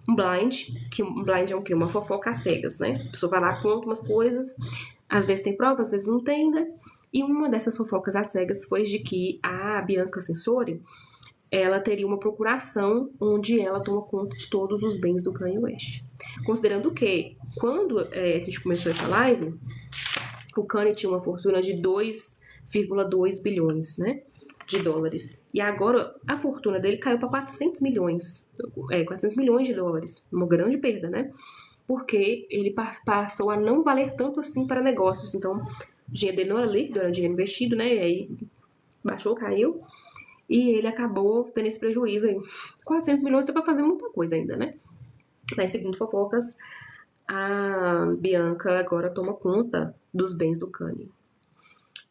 blind, que um blind é o quê? Uma fofoca às cegas, né? A pessoa vai lá, conta umas coisas, às vezes tem prova, às vezes não tem, né? E uma dessas fofocas às cegas foi de que a Bianca Censori, ela teria uma procuração onde ela toma conta de todos os bens do Kanye West. Considerando que, quando a gente começou essa live, o Kanye tinha uma fortuna de 2,2 bilhões, né, de dólares. E agora a fortuna dele caiu para 400 milhões. 400 milhões de dólares. Uma grande perda, né? Porque ele passou a não valer tanto assim para negócios. Então, o dinheiro dele não era líquido, era dinheiro investido, né? E aí baixou, caiu. E ele acabou tendo esse prejuízo aí. 400 milhões é pra fazer muita coisa ainda, né? Mas, segundo fofocas, a Bianca agora toma conta dos bens do Kanye.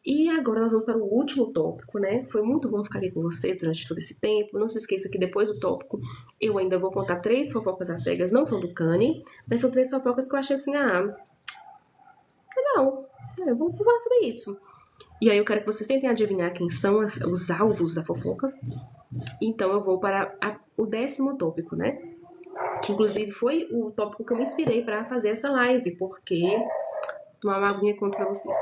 E agora nós vamos para o último tópico, né? Foi muito bom ficar aqui com vocês durante todo esse tempo. Não se esqueça que depois do tópico eu ainda vou contar 3 fofocas às cegas. Não são do Kanye, mas são 3 fofocas que eu achei assim, legal. Vamos falar sobre isso. E aí eu quero que vocês tentem adivinhar quem são os alvos da fofoca. Então eu vou para o 10º tópico, né? Que inclusive foi o tópico que eu me inspirei para fazer essa live, porque... Vou tomar uma aguinha e conto pra vocês.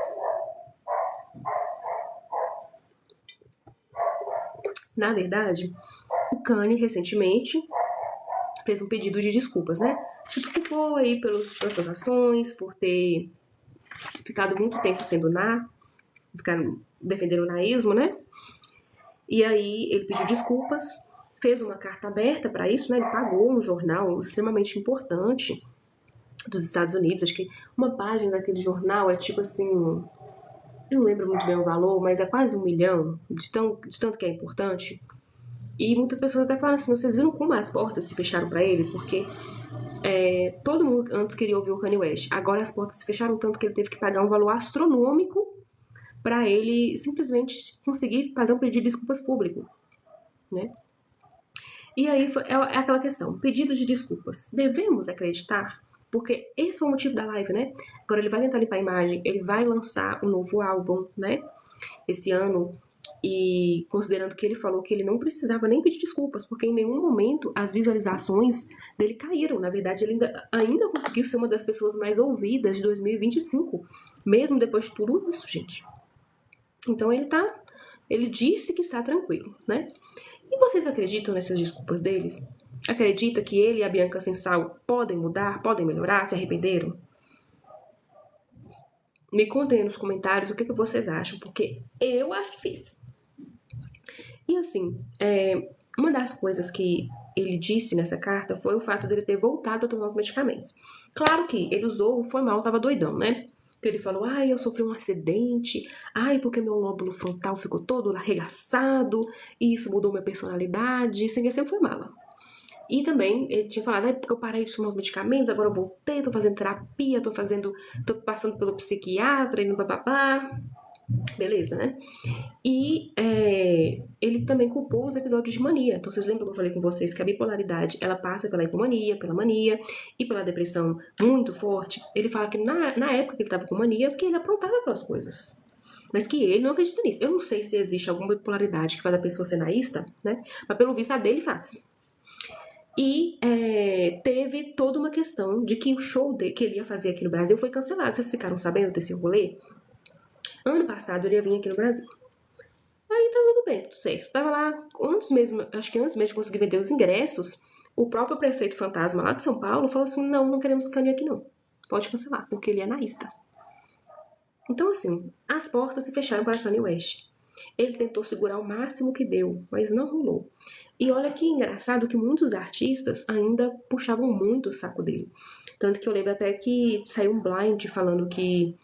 Na verdade, o Kanye recentemente fez um pedido de desculpas, né? Se desculpou aí pelas suas ações, por ter ficado muito tempo sendo ficaram defendendo o naísmo, né? E aí ele pediu desculpas, fez uma carta aberta para isso, né? Ele pagou um jornal extremamente importante dos Estados Unidos. Acho que uma página daquele jornal é tipo assim, eu não lembro muito bem o valor, mas é quase 1 milhão, de tanto que é importante. E muitas pessoas até falam assim, vocês viram como as portas se fecharam para ele? Porque todo mundo antes queria ouvir o Kanye West. Agora as portas se fecharam tanto que ele teve que pagar um valor astronômico para ele simplesmente conseguir fazer um pedido de desculpas público, né? E aí é aquela questão, pedido de desculpas. Devemos acreditar? Porque esse foi o motivo da live, né? Agora ele vai tentar limpar a imagem, ele vai lançar um novo álbum, né? Esse ano. E considerando que ele falou que ele não precisava nem pedir desculpas, porque em nenhum momento as visualizações dele caíram. Na verdade, ele ainda conseguiu ser uma das pessoas mais ouvidas de 2025, mesmo depois de tudo isso, gente. Então ele disse que está tranquilo, né? E vocês acreditam nessas desculpas deles? Acredita que ele e a Bianca Censal podem mudar, podem melhorar, se arrependeram? Me contem aí nos comentários o que vocês acham, porque eu acho difícil. E assim, uma das coisas que ele disse nessa carta foi o fato dele ter voltado a tomar os medicamentos. Claro que ele usou, foi mal, tava doidão, né? Que ele falou, eu sofri um acidente, porque meu lóbulo frontal ficou todo arregaçado, e isso mudou minha personalidade, sempre foi mala. E também ele tinha falado, porque eu parei de tomar os medicamentos, agora eu voltei, tô fazendo terapia, tô passando pelo psiquiatra e no papapá. Beleza, né? E ele também culpou os episódios de mania. Então, vocês lembram que eu falei com vocês que a bipolaridade, ela passa pela hipomania, pela mania e pela depressão muito forte. Ele fala que na época que ele tava com mania, porque ele aprontava aquelas coisas. Mas que ele não acredita nisso. Eu não sei se existe alguma bipolaridade que faz a pessoa ser naísta, né? Mas pelo visto a dele faz. E teve toda uma questão de que o show que ele ia fazer aqui no Brasil foi cancelado. Vocês ficaram sabendo desse rolê? Ano passado ele ia vir aqui no Brasil. Aí tá tudo bem, tudo certo. Tava lá, acho que antes mesmo de conseguir vender os ingressos, o próprio prefeito fantasma lá de São Paulo falou assim, não queremos Kanye aqui não. Pode cancelar, porque ele é naísta. Então assim, as portas se fecharam para Kanye West. Ele tentou segurar o máximo que deu, mas não rolou. E olha que engraçado que muitos artistas ainda puxavam muito o saco dele. Tanto que eu lembro até que saiu um blind falando que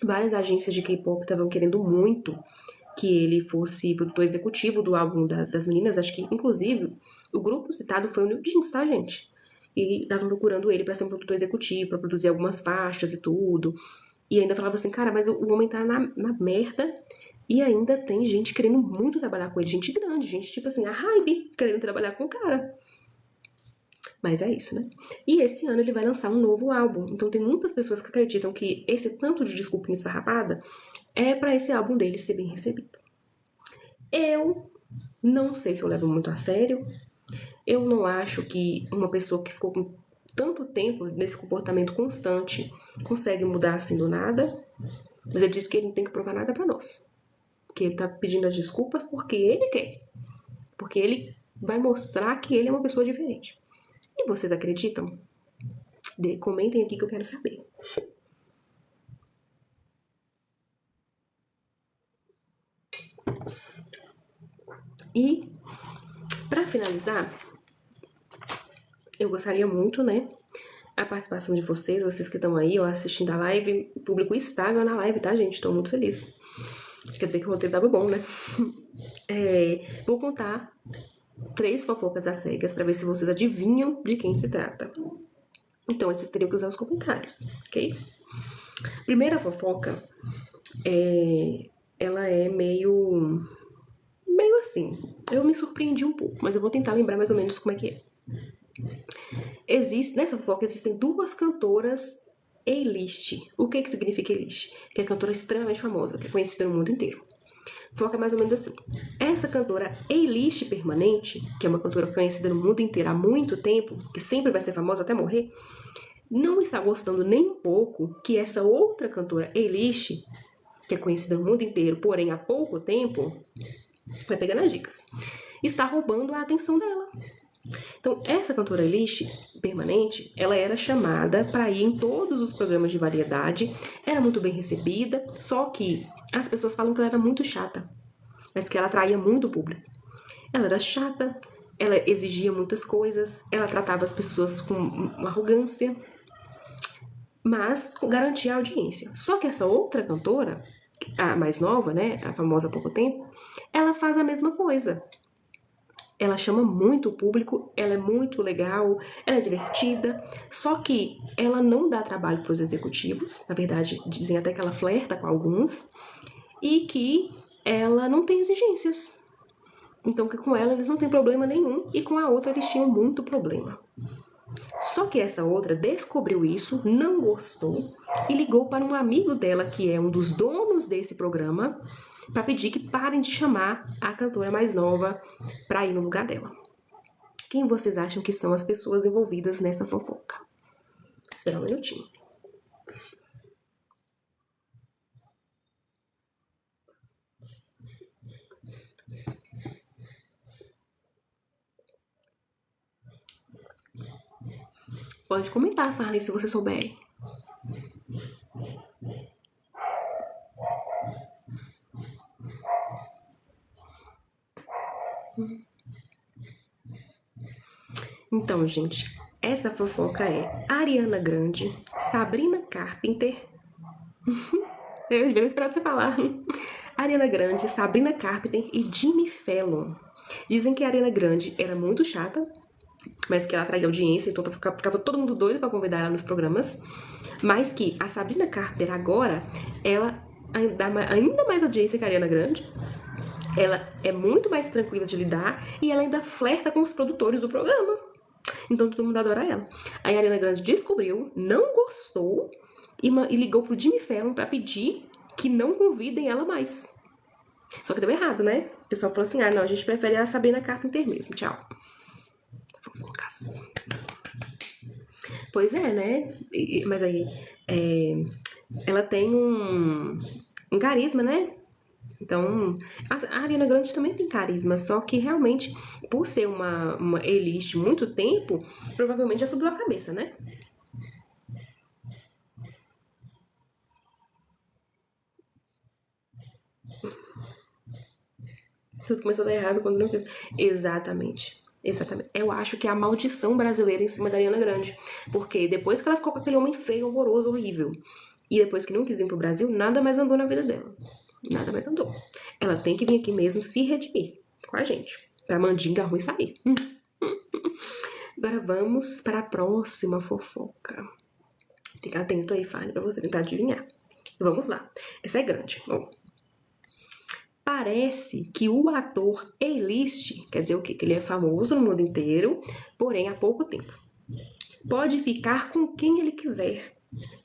várias agências de K-pop estavam querendo muito que ele fosse produtor executivo do álbum das meninas. Acho que, inclusive, o grupo citado foi o New Jeans, tá, gente? E estavam procurando ele pra ser um produtor executivo, pra produzir algumas faixas e tudo. E ainda falava assim, cara, mas o homem tá na merda e ainda tem gente querendo muito trabalhar com ele. Gente grande, gente tipo assim, a Hybe querendo trabalhar com o cara. Mas é isso, né? E esse ano ele vai lançar um novo álbum. Então tem muitas pessoas que acreditam que esse tanto de desculpinha esfarrapada é pra esse álbum dele ser bem recebido. Eu não sei se eu levo muito a sério. Eu não acho que uma pessoa que ficou com tanto tempo nesse comportamento constante consegue mudar assim do nada. Mas ele disse que ele não tem que provar nada pra nós. Que ele tá pedindo as desculpas porque ele quer. Porque ele vai mostrar que ele é uma pessoa diferente. E vocês acreditam? Comentem aqui que eu quero saber. E, pra finalizar, eu gostaria muito, né, a participação de vocês que estão aí, ó, assistindo a live, público estável na live, tá, gente? Tô muito feliz. Quer dizer que o roteiro tava bom, né? Vou contar 3 fofocas às cegas pra ver se vocês adivinham de quem se trata. Então, vocês teriam que usar os comentários, ok? Primeira fofoca, ela é meio assim, eu me surpreendi um pouco, mas eu vou tentar lembrar mais ou menos como é que é. Nessa fofoca existem 2 cantoras A-list. O que significa A-list? Que é cantora extremamente famosa, que é conhecida no mundo inteiro. Foca mais ou menos assim. Essa cantora A-list permanente, que é uma cantora conhecida no mundo inteiro há muito tempo, que sempre vai ser famosa até morrer, não está gostando nem um pouco que essa outra cantora A-list, que é conhecida no mundo inteiro, porém há pouco tempo, vai pegando as dicas, está roubando a atenção dela. Então, essa cantora A-list permanente, ela era chamada para ir em todos os programas de variedade, era muito bem recebida, só que as pessoas falam que ela era muito chata, mas que ela atraía muito o público. Ela era chata, ela exigia muitas coisas, ela tratava as pessoas com arrogância, mas garantia a audiência. Só que essa outra cantora, a mais nova, né, a famosa há pouco tempo, ela faz a mesma coisa. Ela chama muito o público, ela é muito legal, ela é divertida, só que ela não dá trabalho para os executivos, na verdade dizem até que ela flerta com alguns, e que ela não tem exigências. Então que com ela eles não têm problema nenhum, e com a outra eles tinham muito problema. Só que essa outra descobriu isso, não gostou, e ligou para um amigo dela, que é um dos donos desse programa, para pedir que parem de chamar a cantora mais nova para ir no lugar dela. Quem vocês acham que são as pessoas envolvidas nessa fofoca? Vou esperar um minutinho. Pode comentar, Farley, se você souber. Então, gente, essa fofoca é Ariana Grande, Sabrina Carpenter. Eu devia esperar você falar. Ariana Grande, Sabrina Carpenter e Jimmy Fallon. Dizem que a Ariana Grande era muito chata, mas que ela atraía audiência, então ficava todo mundo doido pra convidar ela nos programas. Mas que a Sabrina Carpenter agora, ela dá ainda mais audiência que a Ariana Grande. Ela é muito mais tranquila de lidar e ela ainda flerta com os produtores do programa. Então todo mundo adora ela. Aí a Ariana Grande descobriu, não gostou e ligou pro Jimmy Fallon pra pedir que não convidem ela mais. Só que deu errado, né? O pessoal falou assim, ah, não, a gente prefere a Sabrina Carpenter mesmo, tchau. Fofocas. Pois é, né? Mas aí, ela tem um carisma, né? Então, a Ariana Grande também tem carisma, só que realmente, por ser uma A-list muito tempo, provavelmente já subiu a cabeça, né? Tudo começou a dar errado quando não fez. Exatamente. Exatamente. Eu acho que é a maldição brasileira em cima da Ariana Grande. Porque depois que ela ficou com aquele homem feio, horroroso, horrível, e depois que não quis vir pro Brasil, nada mais andou na vida dela. Nada mais andou. Ela tem que vir aqui mesmo se redimir com a gente. Pra mandinga ruim sair. Agora vamos para a próxima fofoca. Fica atento aí, Fanny, pra você tentar adivinhar. Vamos lá. Essa é grande. Bom, parece que o ator A-list, quer dizer o quê? Que ele é famoso no mundo inteiro, porém há pouco tempo, pode ficar com quem ele quiser,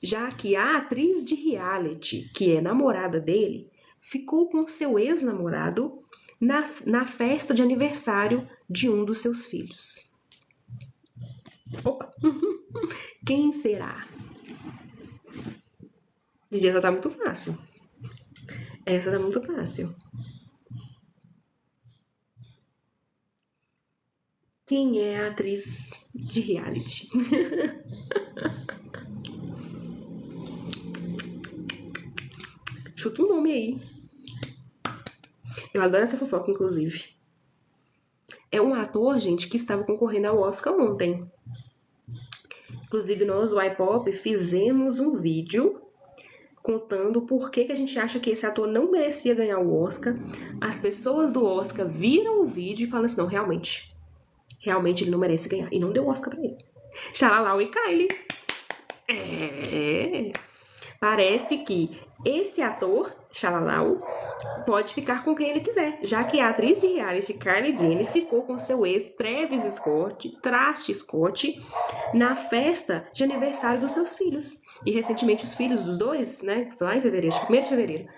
já que a atriz de reality, que é namorada dele, ficou com seu ex-namorado na festa de aniversário de um dos seus filhos. Opa! Quem será? Gente, essa tá muito fácil. Essa tá muito fácil. Quem é a atriz de reality? Chuta um nome aí. Eu adoro essa fofoca, inclusive. É um ator, gente, que estava concorrendo ao Oscar ontem. Inclusive, nós, o iPop, fizemos um vídeo contando por que a gente acha que esse ator não merecia ganhar o Oscar. As pessoas do Oscar viram o vídeo e falaram assim, não, realmente ele não merece ganhar. E não deu Oscar pra ele. Xalalau e Kylie. Parece que esse ator, Xalalau, pode ficar com quem ele quiser, já que a atriz de reality Kylie Jenner ficou com seu ex Travis Scott, na festa de aniversário dos seus filhos. E recentemente os filhos dos dois, né, lá em fevereiro, acho que 1º de fevereiro,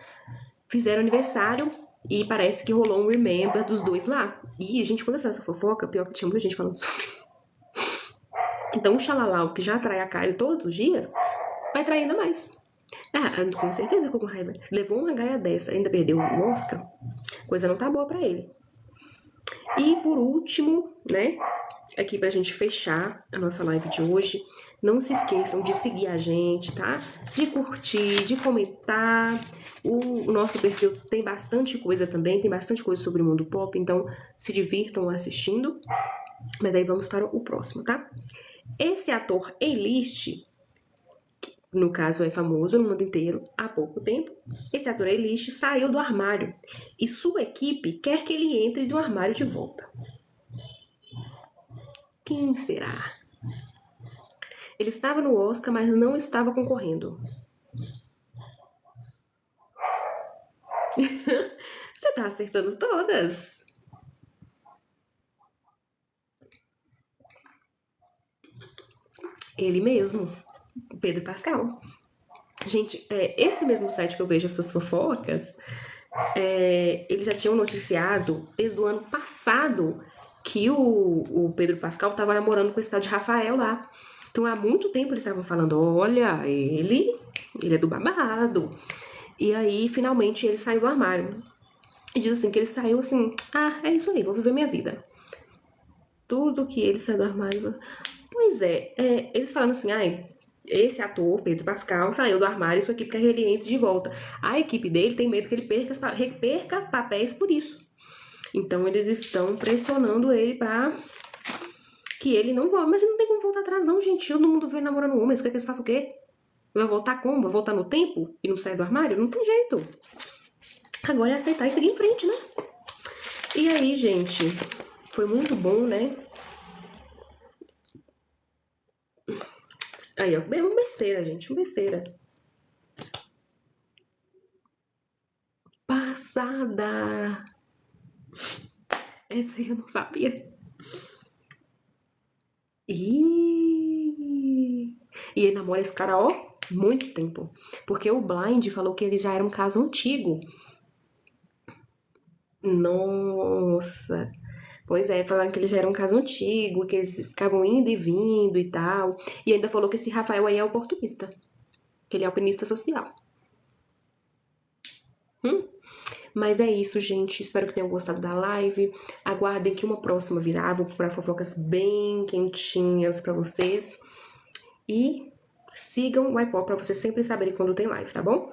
fizeram aniversário e parece que rolou um remember dos dois lá. E a gente, quando essa fofoca, pior que tinha muita gente falando sobre. Então o Xalalau, que já atrai a Kylie todos os dias, vai trair ainda mais. Ah, com certeza ficou com raiva. Levou uma gaia dessa, ainda perdeu o Oscar. Coisa não tá boa pra ele. E por último, né, aqui pra gente fechar a nossa live de hoje, não se esqueçam de seguir a gente, tá? De curtir, de comentar. O nosso perfil tem bastante coisa também, tem bastante coisa sobre o mundo pop, então se divirtam assistindo. Mas aí vamos para o próximo, tá? Esse ator A-list, no caso é famoso no mundo inteiro há pouco tempo, esse ator A-list saiu do armário e sua equipe quer que ele entre do armário de volta. Quem será? Ele estava no Oscar, mas não estava concorrendo. Você tá acertando todas. Ele mesmo, Pedro Pascal. Gente, esse mesmo site que eu vejo essas fofocas, eles já tinham noticiado desde o ano passado que o Pedro Pascal estava namorando com esse tal de Rafael lá. Então há muito tempo eles estavam falando, olha, ele é do babado. E aí, finalmente, ele saiu do armário. E diz assim, que ele saiu assim, ah, é isso aí, vou viver minha vida. Tudo que ele saiu do armário... Pois eles falando assim, esse ator, Pedro Pascal, saiu do armário e sua equipe quer que ele entre de volta. A equipe dele tem medo que ele perca papéis por isso. Então eles estão pressionando ele pra que ele não volte. Mas ele não tem como voltar atrás não, gente. Todo mundo vê namorando homens, quer que eles façam o quê? Vai voltar como? Vai voltar no tempo e não sair do armário? Não tem jeito. Agora é aceitar e seguir em frente, né? E aí, gente, foi muito bom, né? Aí, ó, uma besteira, gente, uma besteira. Passada! Essa eu não sabia. E ele namora esse cara, ó, muito tempo. Porque o Blind falou que ele já era um caso antigo. Nossa. Pois é, falaram que ele já era um caso antigo, que eles ficavam indo e vindo e tal. E ainda falou que esse Rafael aí é oportunista. Que ele é alpinista social. Mas é isso, gente. Espero que tenham gostado da live. Aguardem que uma próxima virá. Vou procurar fofocas bem quentinhas pra vocês. E sigam o iPod pra vocês sempre saberem quando tem live, tá bom?